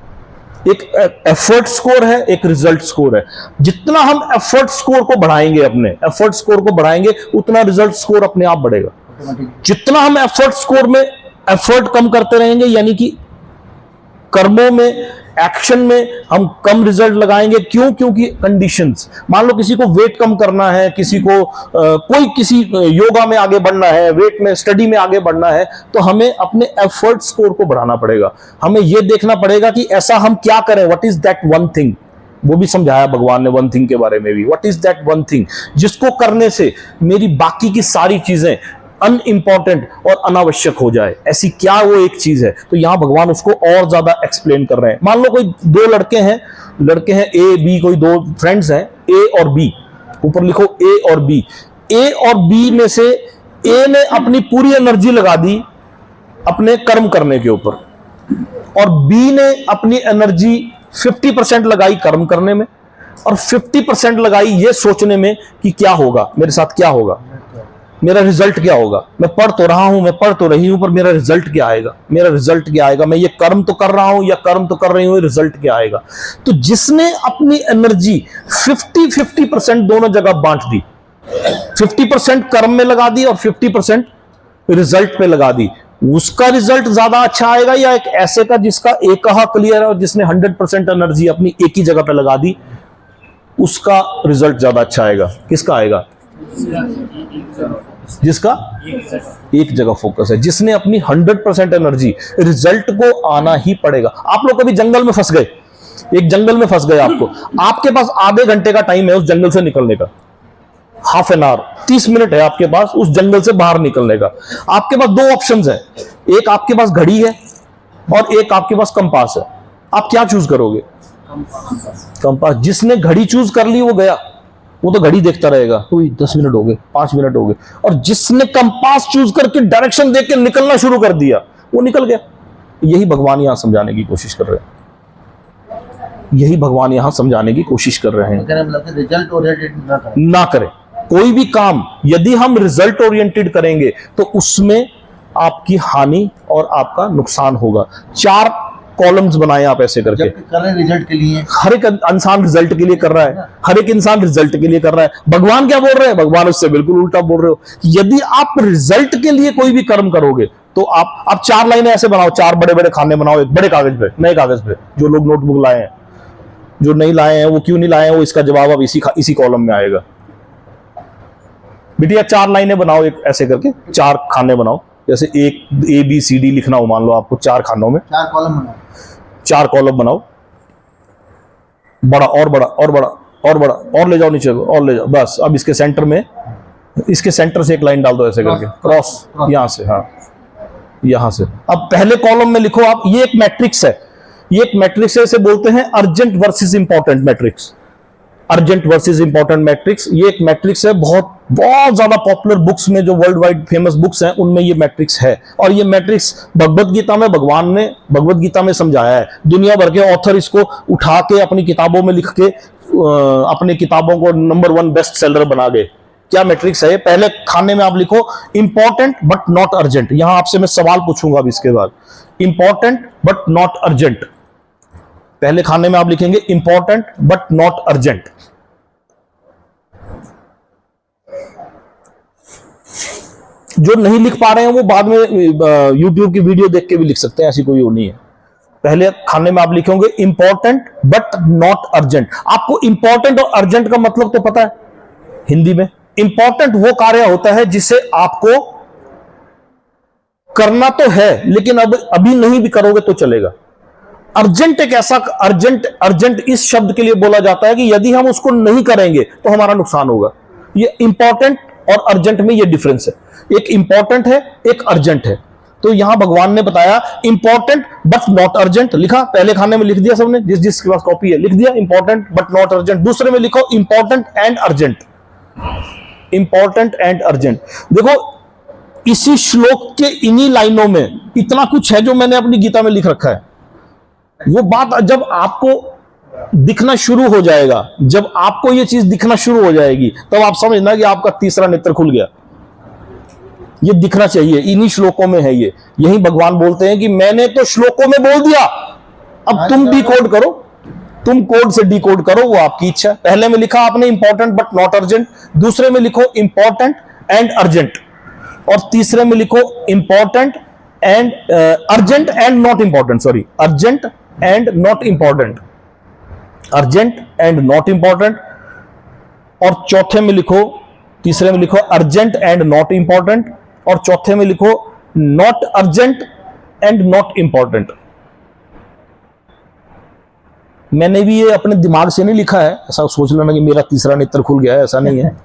एक एफर्ट स्कोर है, एक रिजल्ट स्कोर है। जितना हम एफर्ट स्कोर को बढ़ाएंगे, अपने एफर्ट स्कोर को बढ़ाएंगे, उतना रिजल्ट स्कोर अपने आप बढ़ेगा। जितना हम एफर्ट स्कोर में एफर्ट कम करते रहेंगे, यानी कि कर्मों में, एक्शन में हम कम रिजल्ट लगाएंगे। क्यों? क्योंकि कंडीशंस। मान लो किसी को वेट कम करना है, किसी को कोई किसी योगा में आगे बढ़ना है, वेट में, स्टडी में आगे बढ़ना है, तो हमें अपने एफर्ट स्कोर को बढ़ाना पड़ेगा। हमें यह देखना पड़ेगा कि ऐसा हम क्या करें, what is that one thing. वो भी समझाया भगवान ने वन थिंग के बारे में भी, what is that one thing जिसको करने से मेरी बाकी की सारी चीजें अनइम्पॉर्टेंट और अनावश्यक हो जाए। ऐसी क्या वो एक चीज है? तो यहां भगवान उसको और ज्यादा एक्सप्लेन कर रहे हैं। मान लो कोई दो लड़के हैं ए बी, कोई दो फ्रेंड्स हैं ए और बी, ऊपर लिखो ए और बी। ए और बी में से ए ने अपनी पूरी एनर्जी लगा दी अपने कर्म करने के ऊपर, और बी ने अपनी एनर्जी 50% लगाई कर्म करने में, और 50% लगाई ये सोचने में कि क्या होगा मेरे साथ, क्या होगा, मेरा रिजल्ट क्या होगा। मैं पढ़ तो रहा हूं, मैं पढ़ तो रही हूं, पर मेरा रिजल्ट क्या आएगा, मेरा रिजल्ट क्या आएगा। मैं ये कर्म तो कर रहा हूं या कर्म तो कर रही हूं, रिजल्ट क्या आएगा। तो जिसने अपनी एनर्जी 50% दोनों जगह बांट दी, 50% कर्म में लगा दी और 50% रिजल्ट पे लगा दी, उसका रिजल्ट ज्यादा अच्छा आएगा या एक ऐसे का जिसका एक कहा क्लियर है और जिसने 100% एनर्जी अपनी एक ही जगह पे लगा दी, उसका रिजल्ट ज्यादा अच्छा आएगा। किसका आएगा? जिसका एक जगह फोकस है, जिसने अपनी 100% एनर्जी, रिजल्ट को आना ही पड़ेगा। आप लोग कभी जंगल में फंस गए, एक जंगल में फंस गए, आपके पास आधे घंटे का टाइम है उस जंगल से निकलने का, हाफ एन आवर, 30 मिनट है आपके पास उस जंगल से बाहर निकलने का। आपके पास दो ऑप्शंस हैं, एक आपके पास घड़ी है और एक आपके पास कंपास है। आप क्या चूज करोगे? कंपास। जिसने घड़ी चूज कर ली वो गया, वो तो घड़ी देखता रहेगा, कोई 10 मिनट हो गए, 5 मिनट हो गए। और जिसने कंपास चूज करके डायरेक्शन देख के निकलना शुरू कर दिया, वो निकल गया। यही भगवान यहां समझाने की कोशिश कर रहे हैं, यही भगवान यहां समझाने की कोशिश कर रहे हैं। रिजल्ट ओरिएंटेड ना करें कोई भी काम। यदि हम रिजल्ट ओरिएंटेड करेंगे तो उसमें आपकी हानि और आपका नुकसान होगा। 4 कॉलम्स बनाए आप ऐसे करके, कर रहे रिजल्ट के लिए। हर एक इंसान रिजल्ट के लिए कर रहा है, हर एक इंसान रिजल्ट के लिए कर रहा है। भगवान क्या बोल रहे हैं? भगवान उससे बिल्कुल उल्टा बोल रहे हो। यदि आप रिजल्ट के लिए कोई भी कर्म करोगे तो आप 4 लाइनें ऐसे बनाओ, 4 बड़े बड़े खाने बनाओ एक बड़े कागज पे, नए कागज पे। जो लोग नोटबुक लाए हैं, जो नहीं लाए हैं वो क्यों नहीं लाए हैं, वो इसका जवाब अब इसी कॉलम में आएगा। बिटिया 4 लाइनें बनाओ एक ऐसे करके, 4 खाने बनाओ। जैसे एक ABCD लिखना हो, मान लो आपको 4 खानों में 4 कॉलम बनाओ, 4 कॉलम बनाओ, बड़ा और बड़ा और बड़ा और बड़ा, और ले जाओ नीचे, और ले जाओ, बस। अब इसके सेंटर में, इसके सेंटर से एक लाइन डाल दो ऐसे करके, क्रॉस यहां से, हाँ यहां से। अब पहले कॉलम में लिखो आप, ये एक मैट्रिक्स है, ये एक मैट्रिक्स है, इसे बोलते हैं urgent versus important matrix. Urgent versus important matrix, ये एक मैट्रिक्स है, बहुत ज्यादा पॉपुलर बुक्स में, जो वर्ल्ड वाइड फेमस बुक्स हैं उनमें ये मैट्रिक्स है। और ये मैट्रिक्स भगवत गीता में, भगवान ने भगवत गीता में समझाया है। दुनिया भर के ऑथर इसको उठा के अपनी किताबों में लिख के अपनी किताबों को नंबर 1 बेस्ट सेलर बना गए। क्या मैट्रिक्स है? पहले खाने में आप लिखो इंपॉर्टेंट बट नॉट अर्जेंट। यहां आपसे मैं सवाल पूछूंगा अब इसके बाद, इंपॉर्टेंट बट नॉट अर्जेंट। पहले खाने में आप लिखेंगे इंपॉर्टेंट बट नॉट अर्जेंट। जो नहीं लिख पा रहे हैं वो बाद में YouTube की वीडियो देख के भी लिख सकते हैं, ऐसी कोई वो नहीं है। पहले खाने में आप लिखेंगे इंपॉर्टेंट बट नॉट अर्जेंट। आपको इंपॉर्टेंट और अर्जेंट का मतलब तो पता है हिंदी में। इंपॉर्टेंट वो कार्य होता है जिसे आपको करना तो है लेकिन अब अभी नहीं भी करोगे तो चलेगा। अर्जेंट एक ऐसा, अर्जेंट इस शब्द के लिए बोला जाता है कि यदि हम उसको नहीं करेंगे तो हमारा नुकसान होगा। ये इंपॉर्टेंट और अर्जेंट में ये डिफरेंस है, एक इंपॉर्टेंट है एक अर्जेंट है। तो यहां भगवान ने बताया इंपॉर्टेंट बट नॉट अर्जेंट, लिखा पहले खाने में, लिख दिया सबने, जिसके पास कॉपी है लिख दिया इंपॉर्टेंट बट नॉट अर्जेंट। दूसरे में लिखो important and urgent, important and urgent. देखो इसी श्लोक के इन्हीं लाइनों में इतना कुछ है जो मैंने अपनी गीता में लिख रखा है। वो बात जब आपको दिखना शुरू हो जाएगा, जब आपको ये चीज दिखना शुरू हो जाएगी, तब आप समझना कि आपका तीसरा नेत्र खुल गया। ये दिखना चाहिए, इन्हीं श्लोकों में है ये। यही भगवान बोलते हैं कि मैंने तो श्लोकों में बोल दिया, अब तुम डिकोड करो, तुम कोड से डिकोड करो, वो आपकी इच्छा। पहले में लिखा आपने इंपॉर्टेंट बट नॉट अर्जेंट, दूसरे में लिखो इंपॉर्टेंट एंड अर्जेंट, और तीसरे में लिखो important and urgent and not important, sorry, urgent and not important, urgent and not important. और चौथे में लिखो, तीसरे में लिखो अर्जेंट एंड नॉट इंपॉर्टेंट, और चौथे में लिखो not urgent and not important. मैंने भी ये अपने दिमाग से नहीं लिखा है, ऐसा सोच लेना कि मेरा तीसरा नेत्र खुल गया है, ऐसा नहीं है।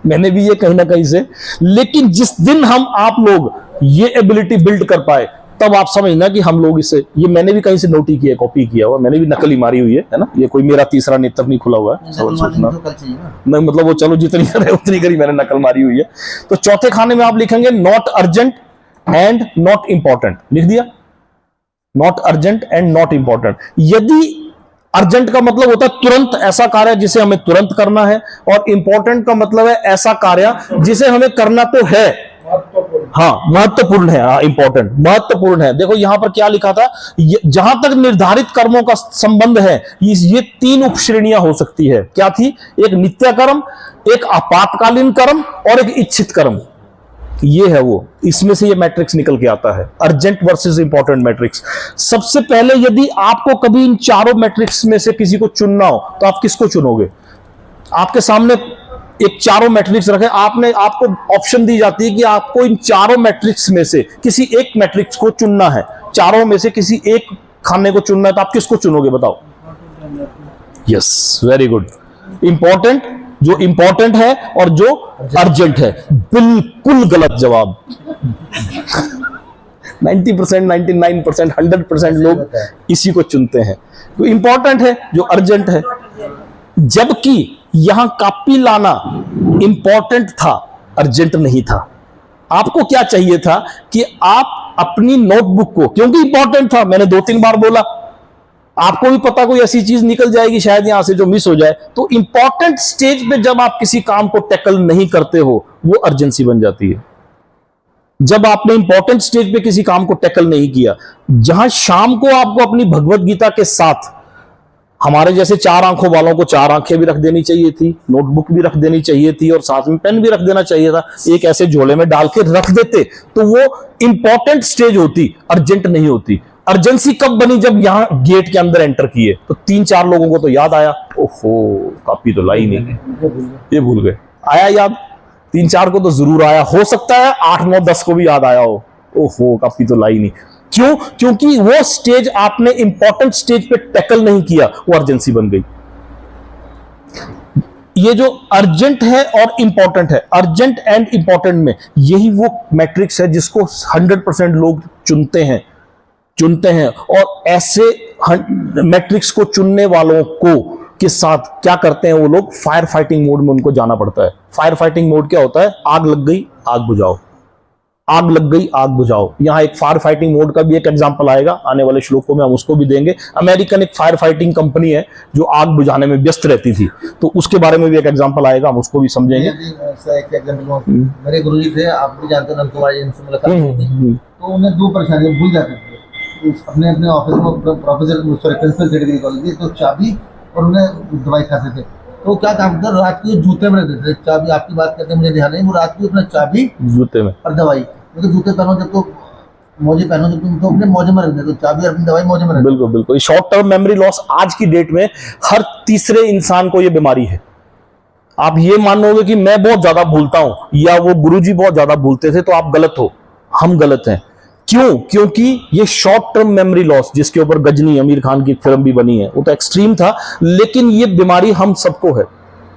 मैंने भी ये कहीं ना कहीं से, लेकिन जिस दिन हम आप लोग ये एबिलिटी बिल्ड कर पाए, तब आप समझना कि हम लोग इसे, ये मैंने भी कहीं से नोट किया, कॉपी किया हुआ, मैंने भी नकल ही मारी हुई है ना। ये कोई मेरा तीसरा नेत्र नहीं खुला हुआ है, सोचना नहीं, मतलब वो चलो जितनी करे उतनी करी, मैंने नकल मारी हुई है। तो चौथे खाने में आप लिखेंगे not urgent and not important, लिख दिया, not urgent and not important. यदि अर्जेंट का मतलब होता है तुरंत ऐसा कार्य जिसे हमें तुरंत करना है, और इंपॉर्टेंट का मतलब है ऐसा कार्य जिसे हमें करना तो है, हाँ महत्वपूर्ण है, हाँ इंपॉर्टेंट महत्वपूर्ण है। देखो यहां पर क्या लिखा था, जहां तक निर्धारित कर्मों का संबंध है, ये 3 उपश्रेणियां हो सकती है। क्या थी? एक नित्य कर्म, एक आपातकालीन कर्म, और एक इच्छित कर्म। ये है वो, इसमें से ये मैट्रिक्स निकल के आता है, अर्जेंट वर्सेस इंपॉर्टेंट मैट्रिक्स। सबसे पहले यदि आपको कभी इन चारों मैट्रिक्स में से किसी को चुनना हो, तो आप किसको चुनोगे? आपके सामने एक चारों मैट्रिक्स रखे, आपको ऑप्शन दी जाती है कि आपको इन चारों मैट्रिक्स में से किसी एक मैट्रिक्स को चुनना है, चारों में से किसी एक खाने को चुनना है, तो आप किसको चुनोगे बताओ? यस, वेरी गुड, इंपॉर्टेंट, जो इंपॉर्टेंट है और जो अर्जेंट है। बिल्कुल गलत जवाब। 90%, 99%, 100% लोग इसी को चुनते हैं, तो इंपॉर्टेंट है जो अर्जेंट है। जबकि यहां कॉपी लाना इंपॉर्टेंट था, अर्जेंट नहीं था। आपको क्या चाहिए था कि आप अपनी नोटबुक को, क्योंकि इंपॉर्टेंट था, मैंने 2-3 बार बोला, आपको भी पता कोई ऐसी चीज निकल जाएगी शायद यहां से जो मिस हो जाए, तो इंपॉर्टेंट स्टेज पे जब आप किसी काम को टैकल नहीं करते हो, वो अर्जेंसी बन जाती है। जब आपने इंपॉर्टेंट स्टेज पे किसी काम को टैकल नहीं किया, जहां शाम को आपको अपनी भगवत गीता के साथ, हमारे जैसे 4 आंखों वालों को 4 आंखें भी रख देनी चाहिए थी, नोटबुक भी रख देनी चाहिए थी, और साथ में पेन भी रख देना चाहिए था। एक ऐसे झोले में डाल के रख देते तो वो इंपॉर्टेंट स्टेज होती, अर्जेंट नहीं होती। अर्जेंसी कब बनी? जब यहां गेट के अंदर एंटर किए, तो 3-4 लोगों को तो याद आया, ओहो कॉपी तो लाई नहीं, ये भूल गए। आया याद? 3-4 को तो जरूर आया, हो सकता है 8-9-10 को भी याद आया हो, ओहो कॉपी तो लाई नहीं। क्यों? क्योंकि वो स्टेज आपने इंपॉर्टेंट स्टेज पे टैकल नहीं किया, वो अर्जेंसी बन गई। ये जो अर्जेंट है और इंपॉर्टेंट है, अर्जेंट एंड इंपॉर्टेंट में, यही वो मैट्रिक्स है जिसको 100% लोग चुनते हैं। और ऐसे मैट्रिक्स को चुनने वालों को के साथ क्या करते हैं वो लोग? फायर फाइटिंग मोड में उनको जाना पड़ता है। फायर फाइटिंग मोड क्या होता है? आग लग गई, आग बुझाओ, आग लग गई, आग बुझाओ। यहां एक फायर फाइटिंग मोड का भी एक एग्जांपल आएगा, आने वाले श्लोकों में हम उसको भी देंगे। अमेरिकन एक फायर फाइटिंग कंपनी है जो आग बुझाने में व्यस्त रहती थी, तो उसके बारे में भी एक एग्जांपल आएगा, हम उसको भी समझेंगे। मेरे गुरुजी थे, आप भी जानते हैं, नंद कुमार जी, इनसे मुलाकात हुई थी, तो उन्हें 2 परेशानियां भूल जाते थे। अपने ऑफिस में प्रोफेसर प्रिंसिपल सेक्रेटरी कॉलेज थी, तो चाबी और उन्हें दवाई खाते थे, तो क्या काम करते, रात को जूते में रहते थे। चाबी आपकी बात करते मुझे ध्यान नहीं, वो रात को अपना चाबी जूते में और दवाई, तो जूते पहनो जब तो मोजे पहनो जब तुम, तो अपने मोजे में रख देते, चाबी और अपनी दवाई मोजे में रख। बिल्कुल बिल्कुल, शॉर्ट टर्म मेमोरी लॉस आज की डेट में हर तीसरे इंसान को ये बीमारी है। आप ये मानोगे कि मैं बहुत ज्यादा भूलता हूं या वो गुरुजी बहुत ज्यादा भूलते थे, तो आप गलत हो, हम गलत हैं। क्यों? क्योंकि ये शॉर्ट टर्म मेमोरी लॉस, जिसके ऊपर गजनी आमिर खान की फिल्म भी बनी है, वो तो एक्सट्रीम था, लेकिन ये बीमारी हम सबको है।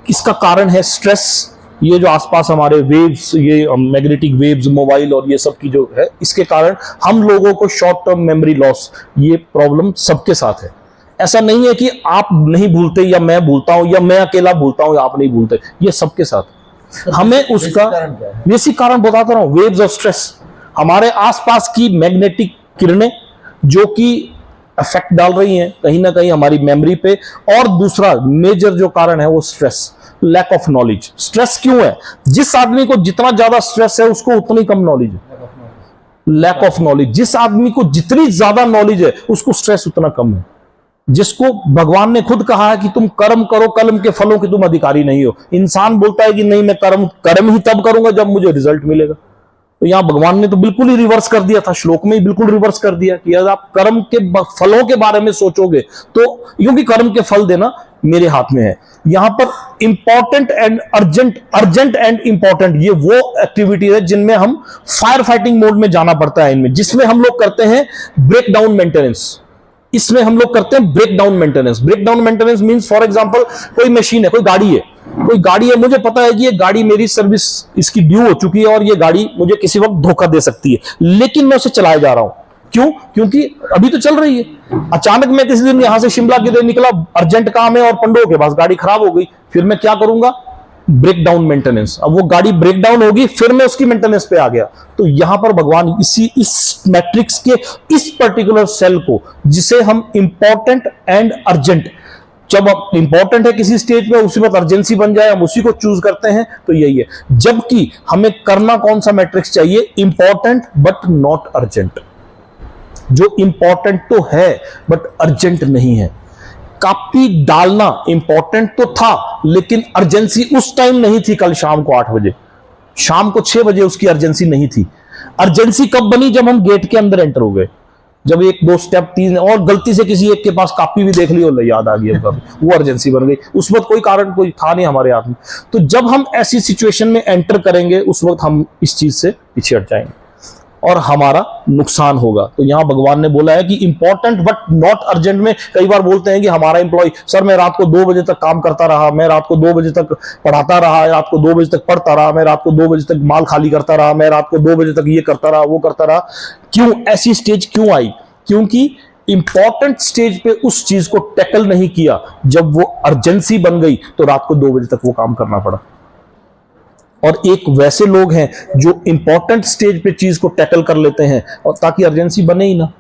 इसका कारण है स्ट्रेस, ये जो आसपास हमारे वेव्स, ये मैग्नेटिक वेव्स, मोबाइल और ये सब की जो है, इसके कारण हम लोगों को शॉर्ट टर्म मेमोरी लॉस, ये प्रॉब्लम सबके साथ है। ऐसा नहीं है कि आप नहीं भूलते या मैं भूलता हूं या मैं अकेला भूलता हूं या आप नहीं भूलते, ये सबके साथ। हमें उसका बेसिक कारण बताता रहा हूं, वेव्स ऑफ स्ट्रेस, हमारे आसपास की मैग्नेटिक किरणें जो कि इफेक्ट डाल रही हैं कहीं ना कहीं हमारी मेमोरी पे। और दूसरा मेजर जो कारण है वो stress, lack of knowledge. Stress क्यों है? जिस आदमी को जितना ज्यादा स्ट्रेस है उसको उतनी कम नॉलेज है, लैक ऑफ नॉलेज। जिस आदमी को जितनी ज्यादा नॉलेज है उसको स्ट्रेस उतना कम है। जिसको भगवान ने खुद कहा है कि तुम कर्म करो, कर्म के फलों के तुम अधिकारी नहीं हो। इंसान बोलता है कि नहीं, मैं कर्म ही तब करूंगा जब मुझे रिजल्ट मिलेगा। तो यहाँ भगवान ने तो बिल्कुल ही रिवर्स कर दिया था, श्लोक में ही बिल्कुल रिवर्स कर दिया कि यदि आप कर्म के फलों के बारे में सोचोगे तो, क्योंकि कर्म के फल देना मेरे हाथ में है। यहां पर important and urgent and important, ये वो एक्टिविटी है जिनमें हम फायर फाइटिंग मोड में जाना पड़ता है। इनमें जिसमें हम लोग करते हैं ब्रेक डाउन मेंटेनेंस, इसमें हम लोग करते हैं break down maintenance. Break down maintenance means for example कोई मशीन है, कोई गाड़ी है, मुझे पता है कि ये गाड़ी मेरी सर्विस इसकी ड्यू हो चुकी है और ये गाड़ी मुझे किसी वक्त धोखा दे सकती है, लेकिन मैं उसे चलाए जा रहा हूं। क्यों? क्योंकि अभी तो चल रही है। अचानक मैं किसी दिन यहां से शिमला के लिए निकला, अर्जेंट काम है और पंडों के पास गाड़ी खराब हो गई, फिर मैं क्या करूंगा? Break down maintenance. अब वो गाड़ी ब्रेक डाउन होगी, फिर मैं उसकी मेंटेनेंस पे आ गया। तो यहां पर भगवान इस मैट्रिक्स के इस पर्टिकुलर सेल को, जिसे हम इंपॉर्टेंट एंड अर्जेंट, जब इंपॉर्टेंट है किसी स्टेज पे उसी वक्त अर्जेंसी बन जाए, हम उसी को चूज करते हैं, तो यही है। जबकि हमें करना कौन सा मैट्रिक्स चाहिए? इंपॉर्टेंट बट नॉट अर्जेंट, जो इंपॉर्टेंट तो है बट अर्जेंट नहीं है। कॉपी डालना इंपॉर्टेंट तो था, लेकिन अर्जेंसी उस टाइम नहीं थी। कल शाम को 8 बजे, शाम को 6 बजे उसकी अर्जेंसी नहीं थी। अर्जेंसी कब बनी? जब हम गेट के अंदर एंटर हो गए, जब 1 2 स्टेप 3 और गलती से किसी एक के पास कॉपी भी देख ली और याद आ गई, वो अर्जेंसी बन गई। उस वक्त कोई कारण कोई था नहीं हमारे हाथ में। तो जब हम ऐसी सिचुएशन में एंटर करेंगे, उस वक्त हम इस चीज से पीछे हट जाएंगे और हमारा नुकसान होगा। तो यहां भगवान ने बोला है कि इंपॉर्टेंट बट नॉट अर्जेंट में कई बार बोलते हैं कि हमारा एम्प्लॉय, सर मैं रात को 2 बजे तक काम करता रहा, मैं रात को 2 बजे तक पढ़ाता रहा, रात को 2 बजे तक पढ़ता रहा, मैं रात को 2 बजे तक माल खाली करता रहा, मैं रात को 2 बजे तक ये करता रहा, वो करता रहा। क्यों ऐसी स्टेज क्यों आई? क्योंकि इंपॉर्टेंट स्टेज पे उस चीज को टैकल नहीं किया। जब वो अर्जेंसी बन गई तो रात को 2 बजे तक वो काम करना पड़ा। और एक वैसे लोग हैं जो इंपॉर्टेंट स्टेज पे चीज को टैकल कर लेते हैं और ताकि अर्जेंसी बने ही ना।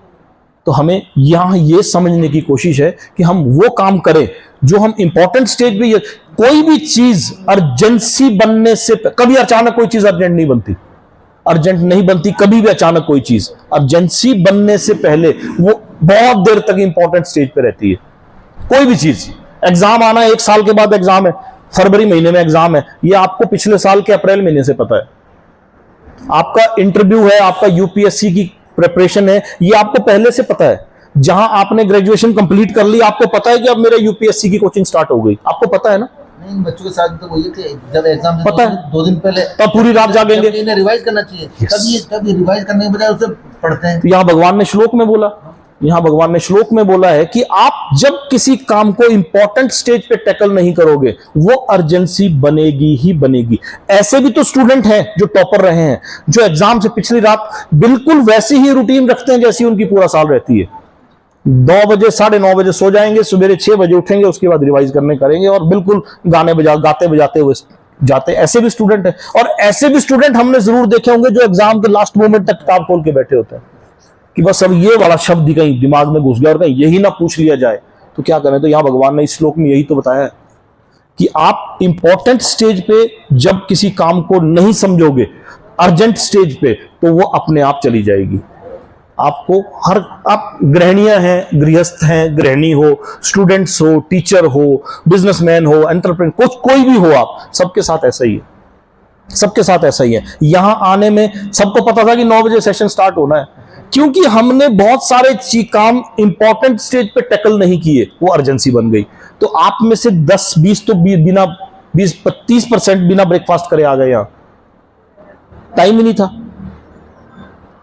तो हमें यहां ये समझने की कोशिश है कि हम वो काम करें जो हम इंपॉर्टेंट स्टेज पे, कोई भी चीज अर्जेंसी बनने से, कभी अचानक कोई चीज अर्जेंट नहीं बनती, अर्जेंट नहीं बनती कभी भी अचानक कोई चीज। अर्जेंसी बनने से पहले वो बहुत देर तक इंपॉर्टेंट स्टेज पे रहती है। कोई भी चीज, एग्जाम आना 1 साल के बाद एग्जाम है, फरवरी महीने में एग्जाम है, ये आपको पिछले साल के अप्रैल महीने से पता है। आपका इंटरव्यू है, आपका यूपीएससी की प्रिपरेशन है, ये आपको पहले से पता है। जहां आपने ग्रेजुएशन कंप्लीट कर ली, आपको पता है कि अब मेरे यूपीएससी की कोचिंग स्टार्ट हो गई, आपको पता है ना। नहीं, बच्चों के साथ तो वही है कि जब एग्जाम से पता है, 2 दिन पहले तब पूरी रात जागेंगे, इन्हें रिवाइज करना चाहिए। तब ये रिवाइज करने के बजाय उसे पढ़ते हैं। तो यहां भगवान ने श्लोक में बोला, यहां भगवान ने श्लोक में बोला है कि आप जब किसी काम को इंपॉर्टेंट स्टेज पे टैकल नहीं करोगे, वो अर्जेंसी बनेगी ही बनेगी। ऐसे भी तो स्टूडेंट हैं जो टॉपर रहे हैं, जो एग्जाम से पिछली रात बिल्कुल वैसी ही रूटीन रखते हैं जैसी उनकी पूरा साल रहती है। 9 बजे 9:30 बजे सो जाएंगे, सवेरे 6 बजे उठेंगे, उसके बाद रिवाइज करने करेंगे और बिल्कुल गाते बजाते हुए जाते। ऐसे भी स्टूडेंट हैं। और ऐसे भी स्टूडेंट हमने जरूर देखे होंगे जो एग्जाम के लास्ट मोमेंट तक किताब खोल के बैठे होते हैं कि बस अब ये वाला शब्द कहीं दिमाग में घुस गया और कहीं यही ना पूछ लिया जाए तो क्या करें। तो यहां भगवान ने इस श्लोक में यही तो बताया है कि आप इंपॉर्टेंट स्टेज पे जब किसी काम को नहीं समझोगे, अर्जेंट स्टेज पे, तो वो अपने आप चली जाएगी। आपको आप गृहिणियां हैं, गृहस्थ हैं, गृहिणी हो, स्टूडेंट्स हो, टीचर हो, बिजनेसमैन हो, एंटरप्रेन्योर, कोई भी हो, आप सबके साथ ऐसा ही है, सबके साथ ऐसा ही है। यहां आने में सबको पता था कि 9 बजे सेशन स्टार्ट होना है, क्योंकि हमने बहुत सारे काम इंपॉर्टेंट स्टेज पे टैकल नहीं किए, वो अर्जेंसी बन गई। तो आप में से 10-20 तो बिना 20-30% बिना ब्रेकफास्ट करे आ गए, यहां टाइम ही नहीं था।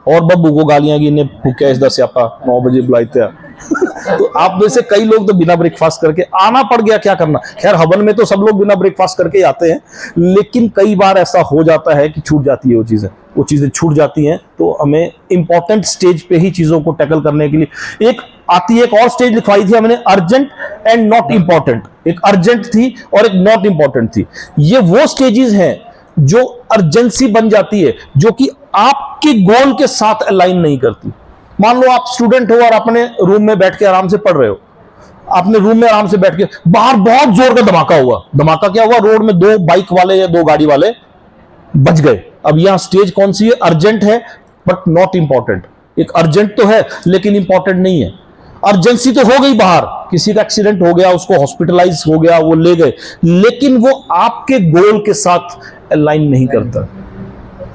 और बब्बू को गालियां की, इन्हें भूखा इस 10 यापा 9 बजे बुलाई थे। तो आप में से कई लोग तो बिना ब्रेकफास्ट करके आना पड़ गया, क्या करना। खैर हवन में तो सब लोग बिना ब्रेकफास्ट करके आते हैं, लेकिन कई बार ऐसा हो जाता है कि छूट जाती है वो चीजें छूट जाती हैं। तो हमें इंपॉर्टेंट स्टेज पे ही चीजों को टैकल करने के लिए एक और स्टेज लिखवाई थी हमने, अर्जेंट एंड नॉट इंपॉर्टेंट। एक अर्जेंट थी और एक नॉट इंपॉर्टेंट थी। ये वो स्टेजेस हैं जो अर्जेंसी बन जाती है, जो कि आपके गोल के साथ अलाइन नहीं करती। मान लो आप स्टूडेंट हो और अपने रूम में बैठ के आराम से पढ़ रहे हो, अपने रूम में आराम से बैठ के, बाहर बहुत जोर का धमाका हुआ। धमाका क्या हुआ? रोड में 2 बाइक वाले या 2 गाड़ी वाले बच गए। अब यहां स्टेज कौन सी है? अर्जेंट है बट नॉट इंपॉर्टेंट। एक अर्जेंट तो है लेकिन इंपॉर्टेंट नहीं है। अर्जेंसी तो हो गई, बाहर किसी का एक्सीडेंट हो गया, उसको हॉस्पिटलाइज हो गया, वो ले गए, लेकिन वो आपके गोल के साथ अलाइन नहीं करता।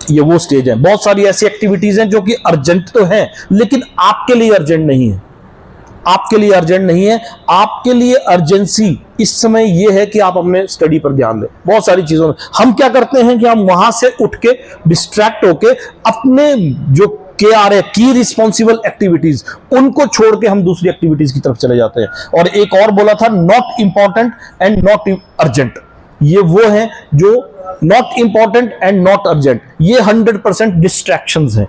ये वो स्टेज है। बहुत सारी ऐसी एक्टिविटीज हैं जो कि अर्जेंट तो है लेकिन आपके लिए अर्जेंट नहीं है, आपके लिए अर्जेंट नहीं है। आपके लिए अर्जेंसी इस समय ये है कि आप अपने स्टडी पर ध्यान दें। बहुत सारी चीजों में हम क्या करते हैं कि हम वहां से उठ के डिस्ट्रैक्ट होके अपने जो KRA की रिस्पॉन्सिबल एक्टिविटीज उनको छोड़ के हम दूसरी एक्टिविटीज की तरफ चले जाते हैं। और एक और बोला था, not important and not urgent. ये वो है जो not important and not urgent, ये 100% डिस्ट्रैक्शंस हैं।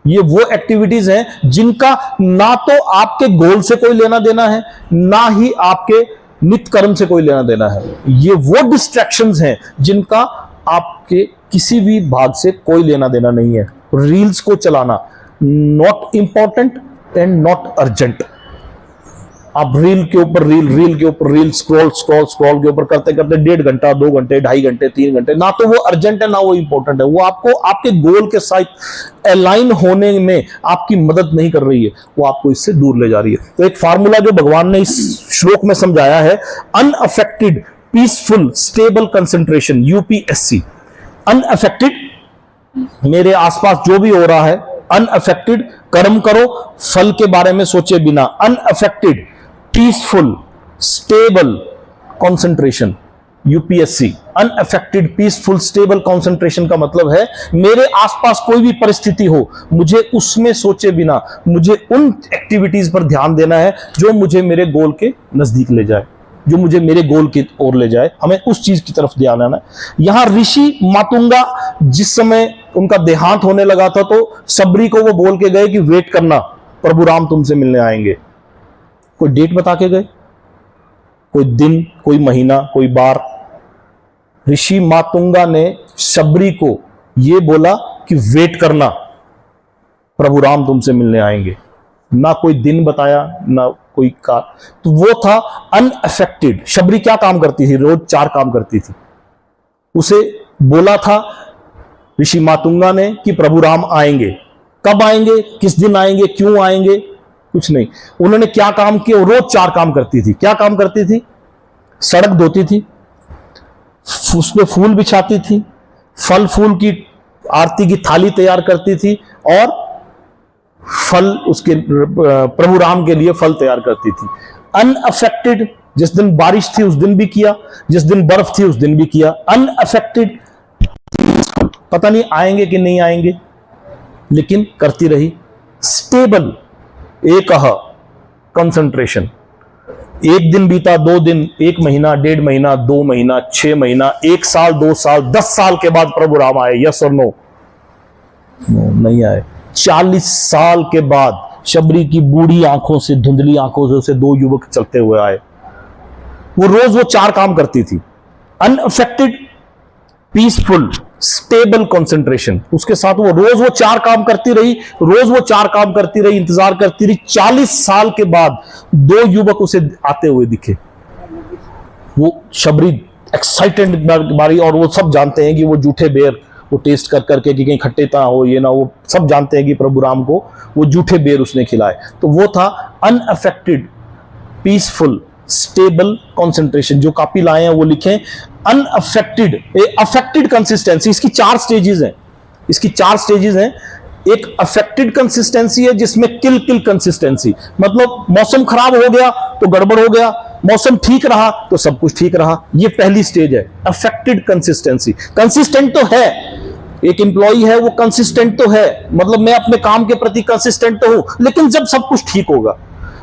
ये वो एक्टिविटीज हैं जिनका ना तो आपके गोल से कोई लेना देना है, ना ही आपके नित्य कर्म से कोई लेना देना है। ये वो डिस्ट्रैक्शंस हैं जिनका आपके किसी भी भाग से कोई लेना देना नहीं है। रील्स को चलाना not important and not urgent. आप रील के ऊपर रील स्क्रॉल के ऊपर करते करते 1.5 घंटा, 2 घंटे, 2.5 घंटे, 3 घंटे, ना तो वो अर्जेंट है ना वो इंपॉर्टेंट है। वो आपको आपके गोल के साथ अलाइन होने में आपकी मदद नहीं कर रही है, वो आपको इससे दूर ले जा रही है। तो एक फार्मूला जो भगवान ने इस श्लोक में समझाया है, unaffected peaceful stable concentration, UPSC। Unaffected, मेरे आसपास जो भी हो रहा है अनअफेक्टेड, कर्म करो फल के बारे में सोचे बिना। Unaffected peaceful stable concentration, UPSC। Unaffected peaceful stable concentration का मतलब है मेरे आसपास कोई भी परिस्थिति हो, मुझे उसमें सोचे बिना मुझे उन एक्टिविटीज पर ध्यान देना है जो मुझे मेरे गोल के नजदीक ले जाए, जो मुझे मेरे गोल की ओर ले जाए। हमें उस चीज की तरफ ध्यान आना है। यहां ऋषि मातुंगा जिस समय उनका देहांत होने लगा था तो सबरी को वो बोल के गए कि वेट करना, प्रभु राम तुमसे मिलने आएंगे। कोई डेट बता के गए, कोई दिन, कोई महीना, कोई बार। ऋषि मातुंगा ने सबरी को ये बोला कि वेट करना, प्रभु राम तुमसे मिलने आएंगे। ना कोई दिन बताया ना कोई का, तो वो था अनअफेक्टेड। शबरी क्या काम करती थी? रोज 4 काम करती थी। उसे बोला था ऋषि मातुंगा ने कि प्रभु राम आएंगे। कब आएंगे, किस दिन आएंगे, क्यों आएंगे, कुछ नहीं। उन्होंने क्या काम किया? रोज 4 काम करती थी। क्या काम करती थी? सड़क धोती थी, उसमें फूल बिछाती थी, फल फूल की आरती की थाली तैयार करती थी और फल उसके प्रभु राम के लिए फल तैयार करती थी। अनअफेक्टेड, जिस दिन बारिश थी उस दिन भी किया, जिस दिन बर्फ थी उस दिन भी किया। अनअफेक्टेड, पता नहीं आएंगे कि नहीं आएंगे, लेकिन करती रही। स्टेबल, एक कंसंट्रेशन। 1 दिन बीता, 2 दिन, 1 महीना, 1.5 महीना, 2 महीना, 6 महीना, 1 साल, 2 साल, 10 साल के बाद प्रभु राम आए। यस और नो? नहीं आए। 40 साल के बाद शबरी की बूढ़ी आंखों से, धुंधली आंखों से उसे 2 युवक चलते हुए आए। वो रोज वो 4 काम करती थी। अनअफेक्टेड पीसफुल स्टेबल कंसंट्रेशन, उसके साथ वो रोज वो 4 काम करती रही, रोज वो 4 काम करती रही, इंतजार करती रही। 40 साल के बाद 2 युवक उसे आते हुए दिखे। वो शबरी एक्साइटेड बारी, और वो सब जानते हैं कि वो जूठे बेर वो टेस्ट कर करके कि कहीं खट्टे ना हो, ये ना हो, सब जानते हैं कि प्रभु राम को वो जूठे बेर उसने खिलाए। तो वो था अनअफेक्टेड पीसफुल स्टेबल कंसंट्रेशन। जो कॉपी लाए हैं वो लिखें, अनअफेक्टेड अफेक्टेड कंसिस्टेंसी। इसकी 4 स्टेजेस हैं, इसकी 4 स्टेजेस हैं। एक अफेक्टेड कंसिस्टेंसी है जिसमें किल कंसिस्टेंसी, मतलब मौसम खराब हो गया तो गड़बड़ हो गया, मौसम ठीक रहा तो सब कुछ ठीक रहा। ये पहली स्टेज है, अफेक्टेड कंसिस्टेंसी। कंसिस्टेंट तो है, एक एम्प्लॉई है वो कंसिस्टेंट तो है, मतलब मैं अपने काम के प्रति कंसिस्टेंट तो हूं, लेकिन जब सब कुछ ठीक होगा,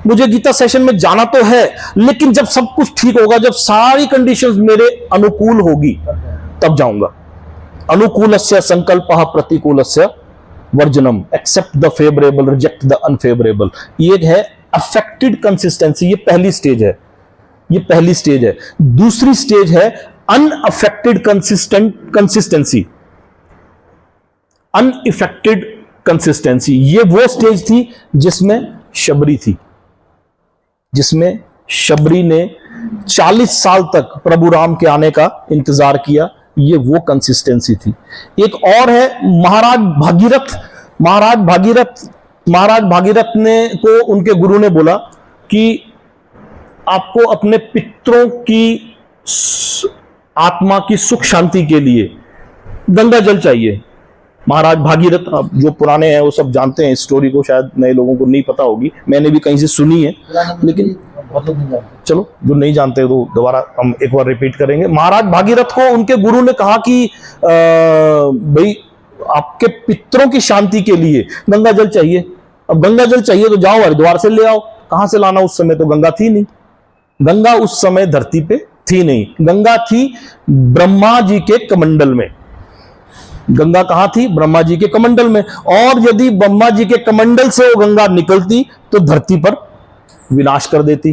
मुझे गीता सेशन में जाना तो है, लेकिन जब सब कुछ ठीक होगा, जब सारी कंडीशंस मेरे अनुकूल होगी तब जाऊंगा। अनुकूलस्य संकल्पः प्रतिकूलस्य वर्जनम, except the favourable reject the unfavourable. ये है अफेक्टेड कंसिस्टेंसी। ये पहली स्टेज है, ये पहली स्टेज है। दूसरी स्टेज है अनअफेक्टेड कंसिस्टेंसी, अनइफेक्टेड कंसिस्टेंसी। ये वो स्टेज थी जिसमें शबरी थी, जिसमें शबरी ने 40 साल तक प्रभु राम के आने का इंतजार किया। ये वो कंसिस्टेंसी थी। एक और है महाराज भागीरथ। महाराज भागीरथ ने को उनके गुरु ने बोला कि आपको अपने पितरों की आत्मा की सुख शांति के लिए गंगा जल चाहिए। महाराज भागीरथ, अब जो पुराने हैं वो सब जानते हैं इस स्टोरी को, शायद नए लोगों को नहीं पता होगी, मैंने भी कहीं से सुनी है, लेकिन बहुत लोग नहीं जानते। चलो जो नहीं जानते तो दोबारा हम एक बार रिपीट करेंगे। महाराज भागीरथ को उनके गुरु ने कहा कि भाई आपके पितरों की शांति के लिए गंगा जल चाहिए। अब गंगा जल चाहिए तो जाओ हरिद्वार से ले आओ। कहां से लाना, उस समय तो गंगा थी नहीं, गंगा उस समय धरती पे थी नहीं, गंगा थी ब्रह्मा जी के कमंडल में। गंगा कहां थी? ब्रह्मा जी के कमंडल में। और यदि ब्रह्मा जी के कमंडल से वो गंगा निकलती तो धरती पर विनाश कर देती।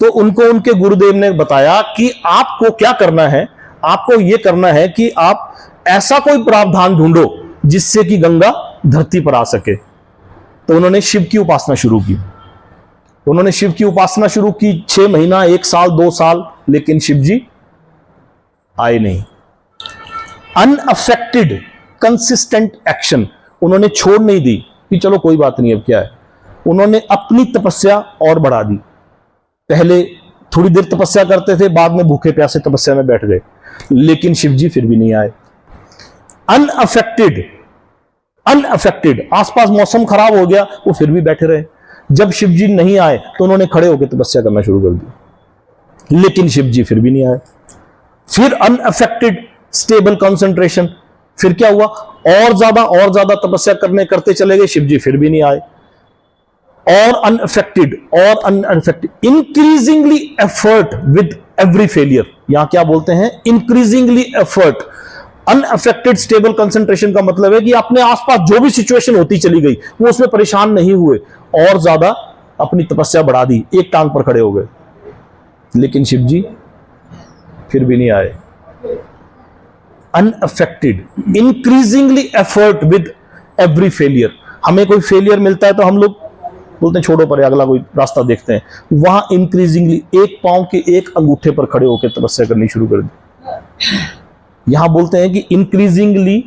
तो उनको उनके गुरुदेव ने बताया कि आपको क्या करना है, आपको यह करना है कि आप ऐसा कोई प्रावधान ढूंढो जिससे कि गंगा धरती पर आ सके। तो उन्होंने शिव की उपासना शुरू की। उन्होंने शिव की उपासना शुरू की 6 महीना, 1 साल, 2 साल, लेकिन शिव जी आए नहीं। अनअफेक्टेड कंसिस्टेंट एक्शन, उन्होंने छोड़ नहीं दी कि चलो कोई बात नहीं अब क्या है। उन्होंने अपनी तपस्या और बढ़ा दी। पहले थोड़ी देर तपस्या करते थे, बाद में भूखे प्यासे तपस्या में बैठ गए, लेकिन शिव जी फिर भी नहीं आए। अनअफेक्टेड, आसपास मौसम खराब हो गया, वो फिर भी बैठे रहे। जब शिव जी नहीं आए तो उन्होंने खड़े होकर तपस्या करना शुरू कर दी, लेकिन शिव जी फिर भी नहीं आए। फिर अनअफेक्टेड स्टेबल कंसंट्रेशन, फिर क्या हुआ? और ज्यादा तपस्या करते चले गए, शिव जी फिर भी नहीं आए। और unaffected, increasingly effort with every failure. यहां क्या बोलते हैं? Increasingly effort. Unaffected stable concentration का मतलब है कि अपने आसपास जो भी सिचुएशन होती चली गई वो उसमें परेशान नहीं हुए, और ज्यादा अपनी तपस्या बढ़ा दी, एक टांग पर खड़े हो गए, लेकिन शिव जी फिर भी नहीं आए। Unaffected, increasingly effort with every failure. हमें कोई फेलियर मिलता है तो हम लोग बोलते हैं छोड़ो पर अगला कोई रास्ता देखते हैं। वहां इंक्रीजिंगली एक पांव के एक अंगूठे पर खड़े होकर तपस्या करनी शुरू कर दी। यहां बोलते हैं कि इंक्रीजिंगली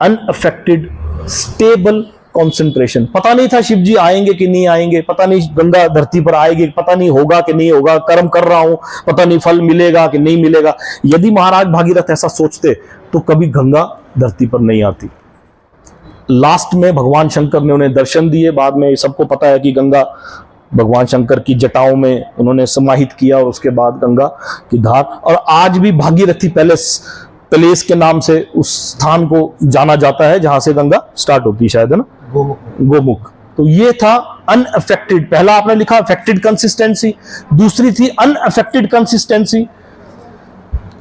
अनअफेक्टेड स्टेबल कंसंट्रेशन। पता नहीं था शिव जी आएंगे कि नहीं आएंगे, पता नहीं गंगा धरती पर आएगी, पता नहीं होगा कि नहीं होगा, कर्म कर रहा हूं, पता नहीं फल मिलेगा कि नहीं मिलेगा। यदि महाराज भागीरथ ऐसा सोचते तो कभी गंगा धरती पर नहीं आती। लास्ट में भगवान शंकर ने उन्हें दर्शन दिए। बाद में सबको पता है कि गंगा भगवान शंकर की जटाओं में उन्होंने समाहित किया, और उसके बाद गंगा की धार। और आज भी भागीरथी पैलेस के नाम से उस स्थान को जाना जाता है जहां से गंगा स्टार्ट होती है, शायद, है ना, गोमुख। तो ये था अनअफेक्टेड। पहला आपने लिखा अफेक्टेड कंसिस्टेंसी, दूसरी थी अनअफेक्टेड कंसिस्टेंसी,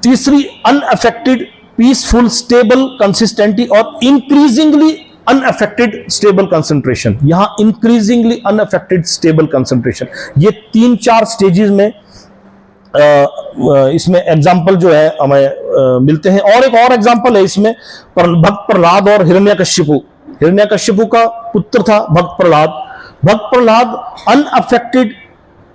तीसरी अनअफेक्टेड पीसफुल स्टेबल कंसिस्टेंसी, और इंक्रीजिंगली अनअफेक्टेड स्टेबल कंसंट्रेशन। यहां इंक्रीजिंगली अनअफेक्टेड स्टेबल कंसंट्रेशन, ये 3-4 स्टेजेस में इसमें एग्जाम्पल जो है हमें मिलते हैं। और एक और एग्जाम्पल है इसमें, भक्त प्रहलाद और हिरण्यकश्यपु। हिरण्यकश्यपु का पुत्र था भक्त प्रहलाद। भक्त Prahlad unaffected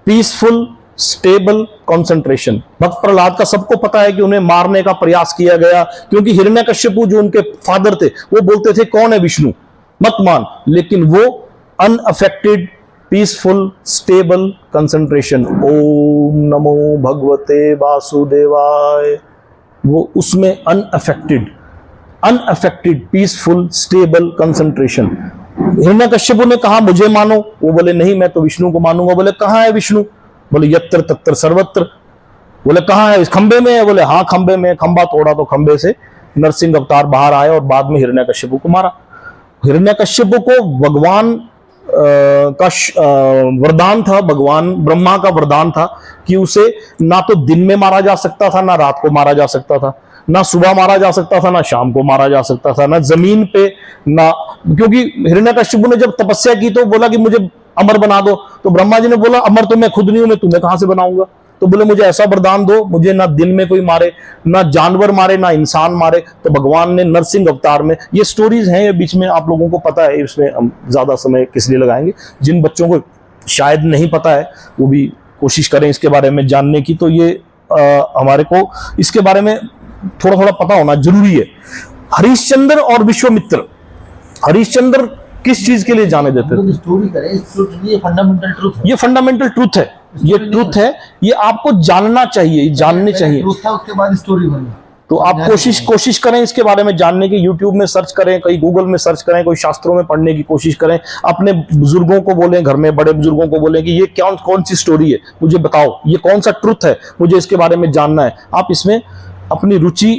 peaceful stable concentration. भक्त प्रहलाद का सबको पता है कि उन्हें मारने का प्रयास किया गया, क्योंकि हिरण्यकश्यपु जो उनके फादर थे वो बोलते थे कौन है विष्णु, मत मान, लेकिन वो अनअफेक्टेड पीसफुल स्टेबल कंसंट्रेशन, ओम नमो भगवते वासुदेवाय, वो उसमें unaffected peaceful stable concentration. Hiranyakashipu ने कहा मुझे मानो, वो बोले नहीं मैं तो विष्णु को मानूंगा। बोले कहां है विष्णु? बोले यत्र तत्र सर्वत्र। बोले कहां है? इस खंबे में है। बोले हाँ खंबे में। खंबा तोड़ा तो खंबे से नरसिंह अवतार बाहर आए और बाद में हिरण्यकश्यपु को मारा। हिरण्यकश्यपु को भगवान का वरदान था, भगवान ब्रह्मा का वरदान था कि उसे ना तो दिन में मारा जा सकता था, ना रात को मारा जा सकता था, ना सुबह मारा जा सकता था, ना शाम को मारा जा सकता था, ना जमीन पे, ना, क्योंकि हिरण्यकश्यपु ने जब तपस्या की तो बोला कि मुझे अमर बना दो, तो ब्रह्मा जी ने बोला अमर तो मैं खुद नहीं हूं, मैं तुम्हें कहां से बनाऊंगा? तो बोले मुझे ऐसा वरदान दो, मुझे ना दिन में कोई मारे, ना जानवर मारे, ना इंसान मारे। तो भगवान ने नरसिंह अवतार में, ये स्टोरीज हैं ये बीच में, आप लोगों को पता है, इसमें हम ज्यादा समय किस लिए लगाएंगे। जिन बच्चों को शायद नहीं पता है वो भी कोशिश करें इसके बारे में जानने की। तो ये हमारे को इसके बारे में थोड़ा थोड़ा पता होना जरूरी है। हरिश्चंद्र और विश्वामित्र, हरिश्चंद्र किस चीज के लिए जाने देते थे? स्टोरी करें, ये फंडामेंटल ट्रूथ है, ये फंडामेंटल ट्रूथ है, ये ट्रूथ है, ये आपको जानना चाहिए, जाननी चाहिए। ट्रूथ था, उसके बाद स्टोरी बनी। तो आप कोशिश करें इसके बारे में जानने की, यूट्यूब में सर्च करें, कहीं गूगल में सर्च करें, कोई शास्त्रों में पढ़ने की कोशिश करें, अपने बुजुर्गों को बोलें, घर में बड़े बुजुर्गों को बोलें कि ये क्या कौन सी स्टोरी है, मुझे बताओ, ये कौन सा ट्रुथ है, मुझे इसके बारे में जानना है। आप इसमें अपनी रुचि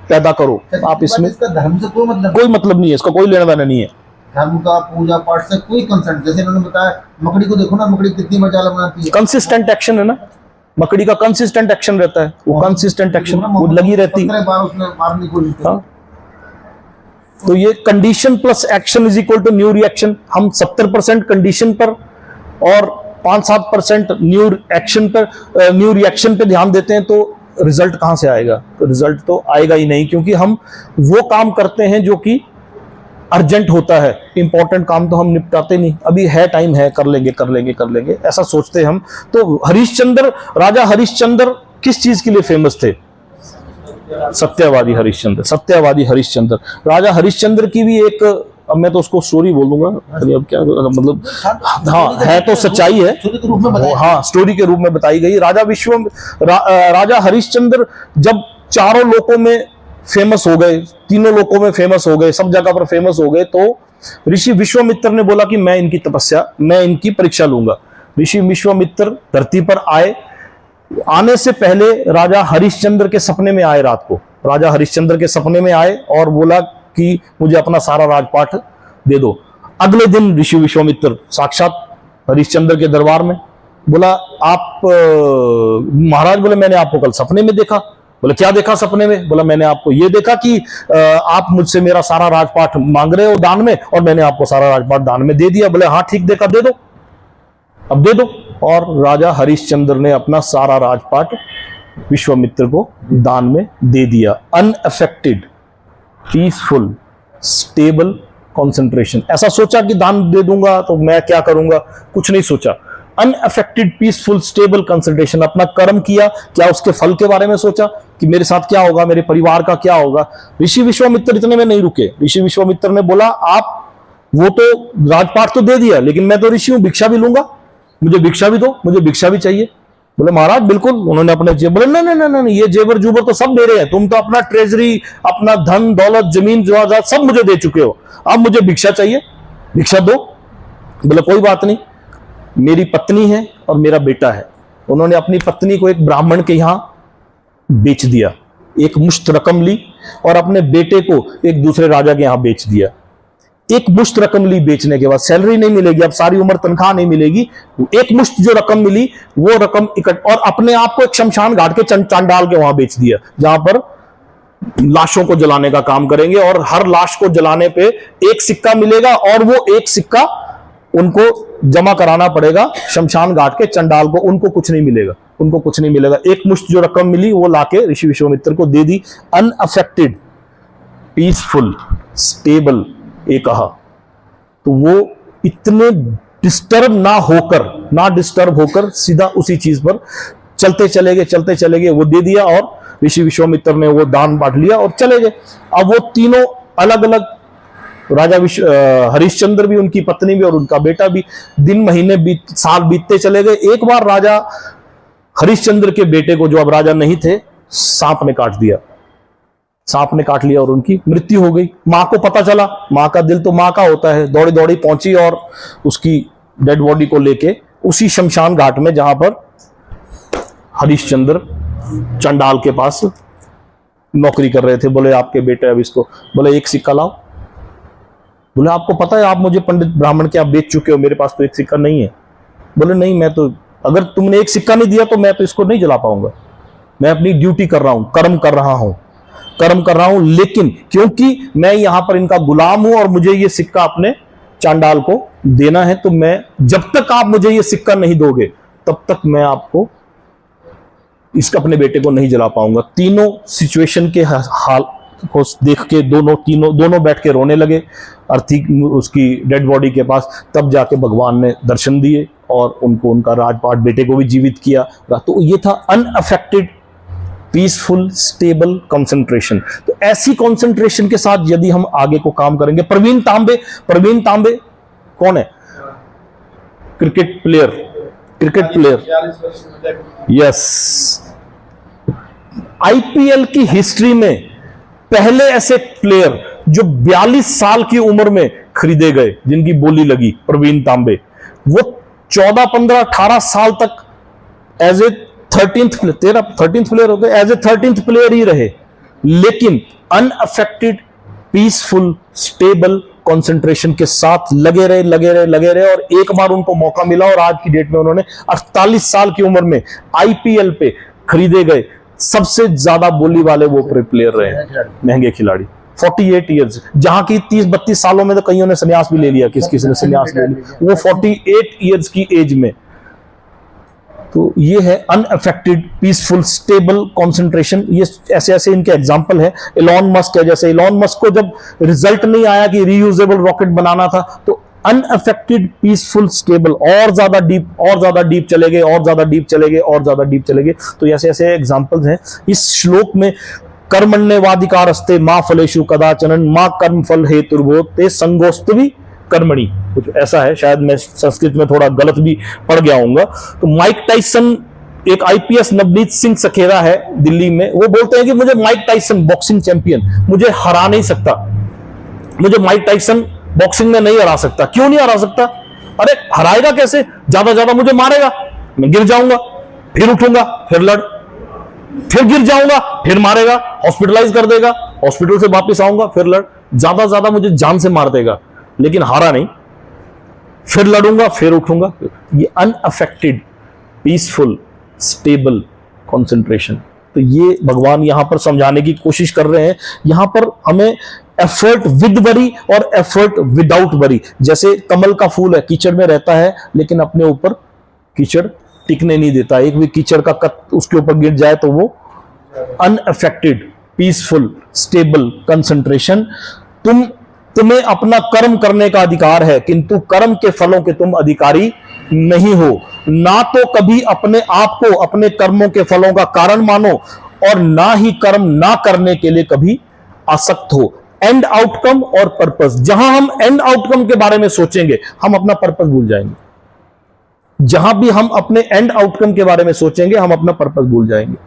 पैदा करो। आप इसमें इसका धर्म से कोई मतलब नहीं है, इसका कोई लेना देना नहीं है। धर्म का पूजा पाठ से कोई कंसर्न, जैसे इन्होंने बताया मकड़ी को देखो ना, मकड़ी कितनी मजाला बनाती है, कंसिस्टेंट एक्शन है ना, मकड़ी का कंसिस्टेंट एक्शन रहता है, वो कंसिस्टेंट एक्शन वो लगी रहती है। 15 बार उसने मारने की कोशिश की। हाँ। तो ये condition plus action is equal to new reaction. हम 70% कंडीशन पर और 5-7% न्यू एक्शन पर, न्यू रिएक्शन पे ध्यान देते हैं, तो रिजल्ट कहां से आएगा? तो रिजल्ट तो आएगा ही नहीं, क्योंकि हम वो काम करते हैं जो कि अर्जेंट होता है, इंपॉर्टेंट काम तो हम निपटाते नहीं। अभी है, टाइम है, कर लेंगे, ऐसा सोचते हैं हम। तो हरिश्चंद्र, राजा हरिश्चंद्र किस चीज के लिए फेमस थे? सत्यवादी हरिश्चंद्र। राजा हरिश्चंद्र की भी एक, अब मैं तो उसको स्टोरी बोल दूंगा, अब क्या मतलब, हाँ है तो सच्चाई है, हाँ स्टोरी के रूप में बताई गई। राजा हरिश्चंद्र जब चारों लोकों में फेमस हो गए, तीनों लोकों में फेमस हो गए, सब जगह पर फेमस हो गए, तो ऋषि विश्वामित्र ने बोला कि मैं इनकी परीक्षा लूंगा। ऋषि विश्वामित्र धरती पर आए, आने से पहले राजा हरिश्चंद्र के सपने में आए। रात को राजा हरिश्चंद्र के सपने में आए और बोला कि मुझे अपना सारा राजपाट दे दो। अगले दिन ऋषि विश्वामित्र साक्षात हरिश्चंद्र के दरबार में, बोला आप महाराज, बोले मैंने आपको कल सपने में देखा। बोले क्या देखा सपने में? बोला मैंने आपको ये देखा कि आप मुझसे मेरा सारा राजपाट मांग रहे हो दान में, और मैंने आपको सारा राजपाट दान में दे दिया। बोले हाँ ठीक देखा, दे दो, अब दे दो। और राजा हरिश्चंद्र ने अपना सारा राजपाट विश्वामित्र को दान में दे दिया। Unaffected, peaceful, stable concentration. ऐसा सोचा कि दान दे दूंगा तो मैं क्या करूंगा, कुछ नहीं सोचा। Unaffected, peaceful, stable concentration. अपना कर्म किया, क्या उसके फल के बारे में सोचा कि मेरे साथ क्या होगा, मेरे परिवार का क्या होगा। ऋषि विश्वामित्र इतने में नहीं रुके। ऋषि विश्वामित्र ने बोला आप वो तो राजपाट तो दे दिया, लेकिन मैं तो ऋषि हूं, भिक्षा भी लूंगा, मुझे भिक्षा भी दो, मुझे भिक्षा भी चाहिए। बोले महाराज बिल्कुल। उन्होंने अपने जेब, बोले नहीं, ये जेबर जुबर तो सब दे रहे हैं, तुम तो अपना ट्रेजरी, अपना धन दौलत, जमीन जायदाद सब मुझे दे चुके हो, अब मुझे भिक्षा चाहिए, भिक्षा दो। बोले कोई बात नहीं, मेरी पत्नी है और मेरा बेटा है। उन्होंने अपनी पत्नी को एक ब्राह्मण के यहां बेच दिया, एक मुश्त रकम ली, और अपने बेटे को एक दूसरे राजा के यहां बेच दिया। एक मुश्त रकम ली, बेचने के बाद सैलरी नहीं मिलेगी, अब सारी उम्र तनख्वाह नहीं मिलेगी, एक मुश्त जो रकम मिली वो रकम और अपने आप को एक शमशान घाट के चांडाल के वहां बेच दिया, जहां पर लाशों को जलाने का काम करेंगे, और हर लाश को जलाने पे एक सिक्का मिलेगा, और वो एक सिक्का उनको जमा कराना पड़ेगा शमशान घाट के चंडाल को। उनको कुछ नहीं मिलेगा, एक मुश्त जो रकम मिली वो लाके ऋषि विश्वामित्र को दे दी। अनअफेक्टेड, पीसफुल, स्टेबल, ये कहा। तो वो इतने डिस्टर्ब होकर सीधा उसी चीज पर चलते चले गए, वो दे दिया, और ऋषि विश्वामित्र ने वो दान बांट लिया और चले गए। अब वो तीनों अलग अलग, राजा हरिश्चंद्र भी, उनकी पत्नी भी और उनका बेटा भी, दिन महीने साल बीतते चले गए। एक बार राजा हरिश्चंद्र के बेटे को, जो अब राजा नहीं थे, सांप ने काट लिया और उनकी मृत्यु हो गई। मां को पता चला, मां का दिल तो मां का होता है, दौड़ी दौड़ी पहुंची और उसकी डेड बॉडी को लेके उसी शमशान घाट में जहां पर हरिश्चंद्र चंडाल के पास नौकरी कर रहे थे। बोले आपके बेटे, अब इसको, बोले एक सिक्का लाओ। बोले आपको पता है आप मुझे पंडित ब्राह्मण के आप बेच चुके हो, मेरे पास तो एक सिक्का नहीं है। बोले नहीं, मैं तो, अगर तुमने एक सिक्का नहीं दिया तो मैं तो इसको नहीं जला पाऊंगा, मैं अपनी ड्यूटी कर रहा हूं, कर्म कर रहा हूं, लेकिन क्योंकि मैं यहां पर इनका गुलाम हूं और मुझे ये सिक्का अपने चांडाल को देना है, तो मैं, जब तक आप मुझे ये सिक्का नहीं दोगे तब तक मैं आपको अपने बेटे को नहीं जला पाऊंगा। तीनों सिचुएशन के हाल को देख के दोनों बैठ के रोने लगे अर्थी उसकी डेड बॉडी के पास। तब जाके भगवान ने दर्शन दिए और उनको, उनका राजपाट, बेटे को भी जीवित किया। तो ये था अनअफेक्टेड, पीसफुल, स्टेबल कंसंट्रेशन। तो ऐसी कंसंट्रेशन के साथ यदि हम आगे को काम करेंगे। प्रवीण तांबे कौन है? Cricket player, yes. आईपीएल की हिस्ट्री में पहले ऐसे प्लेयर जो 42 साल की उम्र में खरीदे गए, जिनकी बोली लगी, प्रवीण तांबे, वो 14, 15, 18 साल तक एज ए 13th प्लेयर हो गए, एज ए 13th प्लेयर ही रहे, लेकिन अनअफेक्टेड, पीसफुल, स्टेबल कंसंट्रेशन के साथ लगे रहे और एक बार उनको मौका मिला और आज की डेट में उन्होंने 48 साल की उम्र में आईपीएल पे खरीदे गए सबसे ज्यादा बोली वाले वो प्लेयर रहे, महंगे खिलाड़ी। 48 इयर्स, जहां की 30-32 सालों में तो कईयों ने संन्यास भी ले लिया, किसी ने संन्यास ले लिया, वो 48 इयर्स की एज में। तो ये है अनअफेक्टेड, पीसफुल, स्टेबल कंसंट्रेशन। ये ऐसे इनके एग्जांपल है। एलॉन मस्क है, जैसे एलॉन मस्क को जब रिजल्ट नहीं आया कि रीयूजेबल रॉकेट बनाना था, तो अनअफेक्टेड, पीसफुल, स्टेबल, और ज्यादा डीप चले गए। तो ऐसे एग्जांपल्स हैं इस श्लोक में। कर्मण्येवाधिकारस्ते मा फलेषु कदाचन मा कर्मफल हेतुर्भूते संगोस्तवी कर्मणि, कुछ ऐसा है। शायद मैं संस्कृत में थोड़ा गलत भी पढ़ गया हूंगा। तो माइक टाइसन, एक आईपीएस नवनीत सिंह सखेरा है दिल्ली में, वो बोलते हैं कि मुझे माइक टाइसन बॉक्सिंग चैंपियन मुझे हरा नहीं सकता, मुझे माइक टाइसन बॉक्सिंग में नहीं हरा सकता। क्यों नहीं हरा सकता? अरे हराएगा कैसे? ज्यादा मुझे मारेगा, मैं गिर जाऊंगा, फिर उठूंगा, फिर लड़, फिर गिर जाऊंगा, फिर मारेगा, हॉस्पिटलाइज कर देगा, हॉस्पिटल से वापस आऊंगा, फिर लड़, ज्यादा मुझे जान से मार देगा, लेकिन हारा नहीं, फिर लड़ूंगा, फिर उठूंगा। ये अनअफेक्टेड, पीसफुल, स्टेबल कंसंट्रेशन। तो ये भगवान यहां पर समझाने की कोशिश कर रहे हैं। यहां पर हमें एफर्ट विद वरी और एफर्ट विदाउट वरी, जैसे कमल का फूल है, कीचड़ में रहता है लेकिन अपने ऊपर कीचड़ टिकने नहीं देता। एक भी कीचड़ का कत उसके ऊपर गिर जाए तो वो अनअफेक्टेड, पीसफुल, स्टेबल कंसंट्रेशन। तुम्हें अपना कर्म करने का अधिकार है, किंतु कर्म के फलों के तुम अधिकारी नहीं हो। ना तो कभी अपने आप को अपने कर्मों के फलों का कारण मानो और ना ही कर्म ना करने के लिए कभी आसक्त हो। एंड आउटकम और पर्पस, जहां हम एंड आउटकम के बारे में सोचेंगे हम अपना पर्पस भूल जाएंगे। जहां भी हम अपने एंड आउटकम के बारे में सोचेंगे हम अपना पर्पस भूल जाएंगे।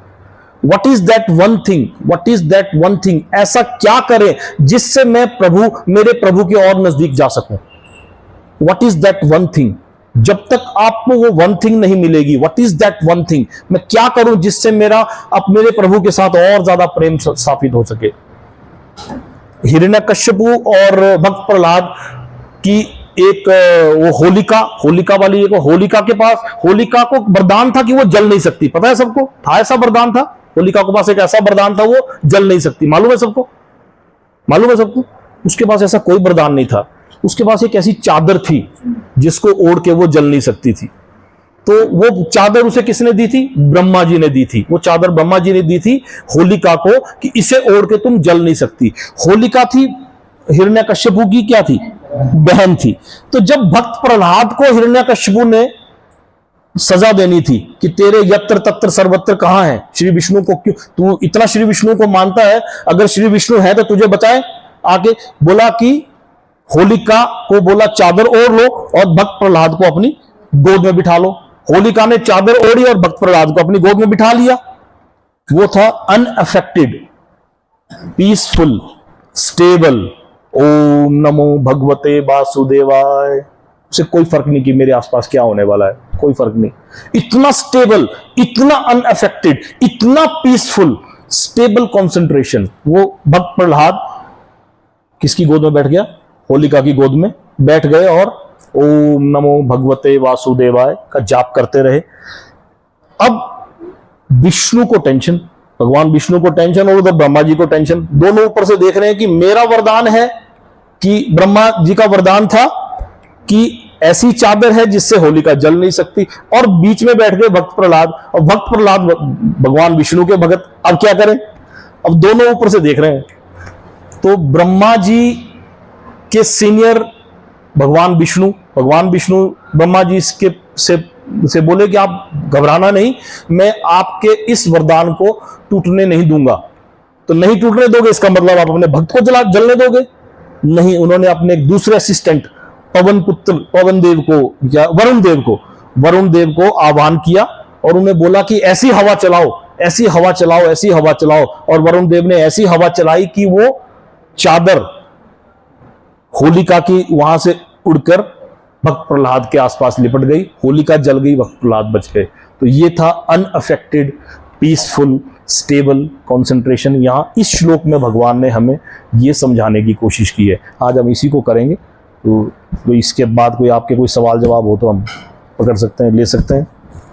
What is that one thing? What is that one thing? ऐसा क्या करें जिससे मैं मेरे प्रभु के और नजदीक जा सकूं? What is that one thing? जब तक आपको वो वन थिंग नहीं मिलेगी, what is that one thing? मैं क्या करूं जिससे मेरे प्रभु के साथ और ज्यादा प्रेम स्थापित हो सके। हिरण्यकश्यपु और भक्त प्रहलाद की एक वो होलिका वाली, एक होलिका के पास, होलिका को वरदान था कि वो जल नहीं सकती। पता है सबको? था ऐसा वरदान था होलिका के पास, एक ऐसा वरदान था, वो जल नहीं सकती। मालूम है सबको? उसके पास ऐसा कोई वरदान नहीं था। उसके पास एक ऐसी चादर थी जिसको ओढ़ के वो जल नहीं सकती थी। तो वो चादर उसे किसने दी थी? ब्रह्मा जी ने दी थी। वो चादर ब्रह्मा जी ने दी थी होलिका को कि इसे ओढ़ के तुम जल नहीं सकती। होलिका थी हिरण्यकश्यपु की क्या थी? बहन थी। तो जब भक्त प्रहलाद को हिरण्यकश्यपु ने सजा देनी थी कि तेरे यत्र तत्र सर्वत्र कहां है, श्री विष्णु को क्यों तू इतना श्री विष्णु को मानता है, अगर श्री विष्णु है तो तुझे बचाए। आगे बोला कि होलिका को बोला चादर ओढ़ लो और भक्त प्रहलाद को अपनी गोद में बिठा लो। होलिका ने चादर ओढ़ी और भक्त प्रहलाद को अपनी गोद में बिठा लिया। वो था अनअफेक्टेड, पीसफुल, स्टेबल। ओम नमो भगवते वासुदेवाय। उसे कोई फर्क नहीं कि मेरे आसपास क्या होने वाला है, कोई फर्क नहीं। इतना स्टेबल, इतना अनअफेक्टेड, इतना पीसफुल, स्टेबल कंसंट्रेशन। वो भक्त प्रहलाद किसकी गोद में बैठ गया? होलिका की गोद में बैठ गए और ओम नमो भगवते वासुदेवाय का जाप करते रहे। अब विष्णु को टेंशन, भगवान विष्णु को टेंशन और उधर ब्रह्मा जी को टेंशन। दोनों ऊपर से देख रहे हैं कि मेरा वरदान है कि ब्रह्मा जी का वरदान था कि ऐसी चादर है जिससे होलिका जल नहीं सकती, और बीच में बैठ गए भक्त प्रहलाद। और भक्त प्रहलाद भगवान विष्णु के भगत, अब क्या करें? अब दोनों ऊपर से देख रहे हैं। तो ब्रह्मा जी के सीनियर भगवान विष्णु ब्रह्मा जी से बोले कि आप घबराना नहीं, मैं आपके इस वरदान को टूटने नहीं दूंगा। तो नहीं टूटने दोगे इसका मतलब आप अपने भक्त को जलने दोगे? नहीं, उन्होंने अपने एक दूसरे असिस्टेंट वरुण देव को आह्वान किया और उन्हें बोला कि ऐसी हवा चलाओ ऐसी हवा चलाओ, ऐसी हवा चलाओ, और वरुण देव ने ऐसी हवा चलाई कि वो चादर होलिका की वहां से उड़कर भक्त प्रहलाद के आसपास लिपट गई, होलिका जल गई, भक्त प्रहलाद बच गए। तो ये था अनअफेक्टेड, पीसफुल, स्टेबल कंसंट्रेशन। यहां इस श्लोक में भगवान ने हमें ये समझाने की कोशिश की है। आज हम इसी को करेंगे। तो इसके बाद कोई आपके कोई सवाल जवाब हो तो हम पकड़ सकते हैं, ले सकते हैं।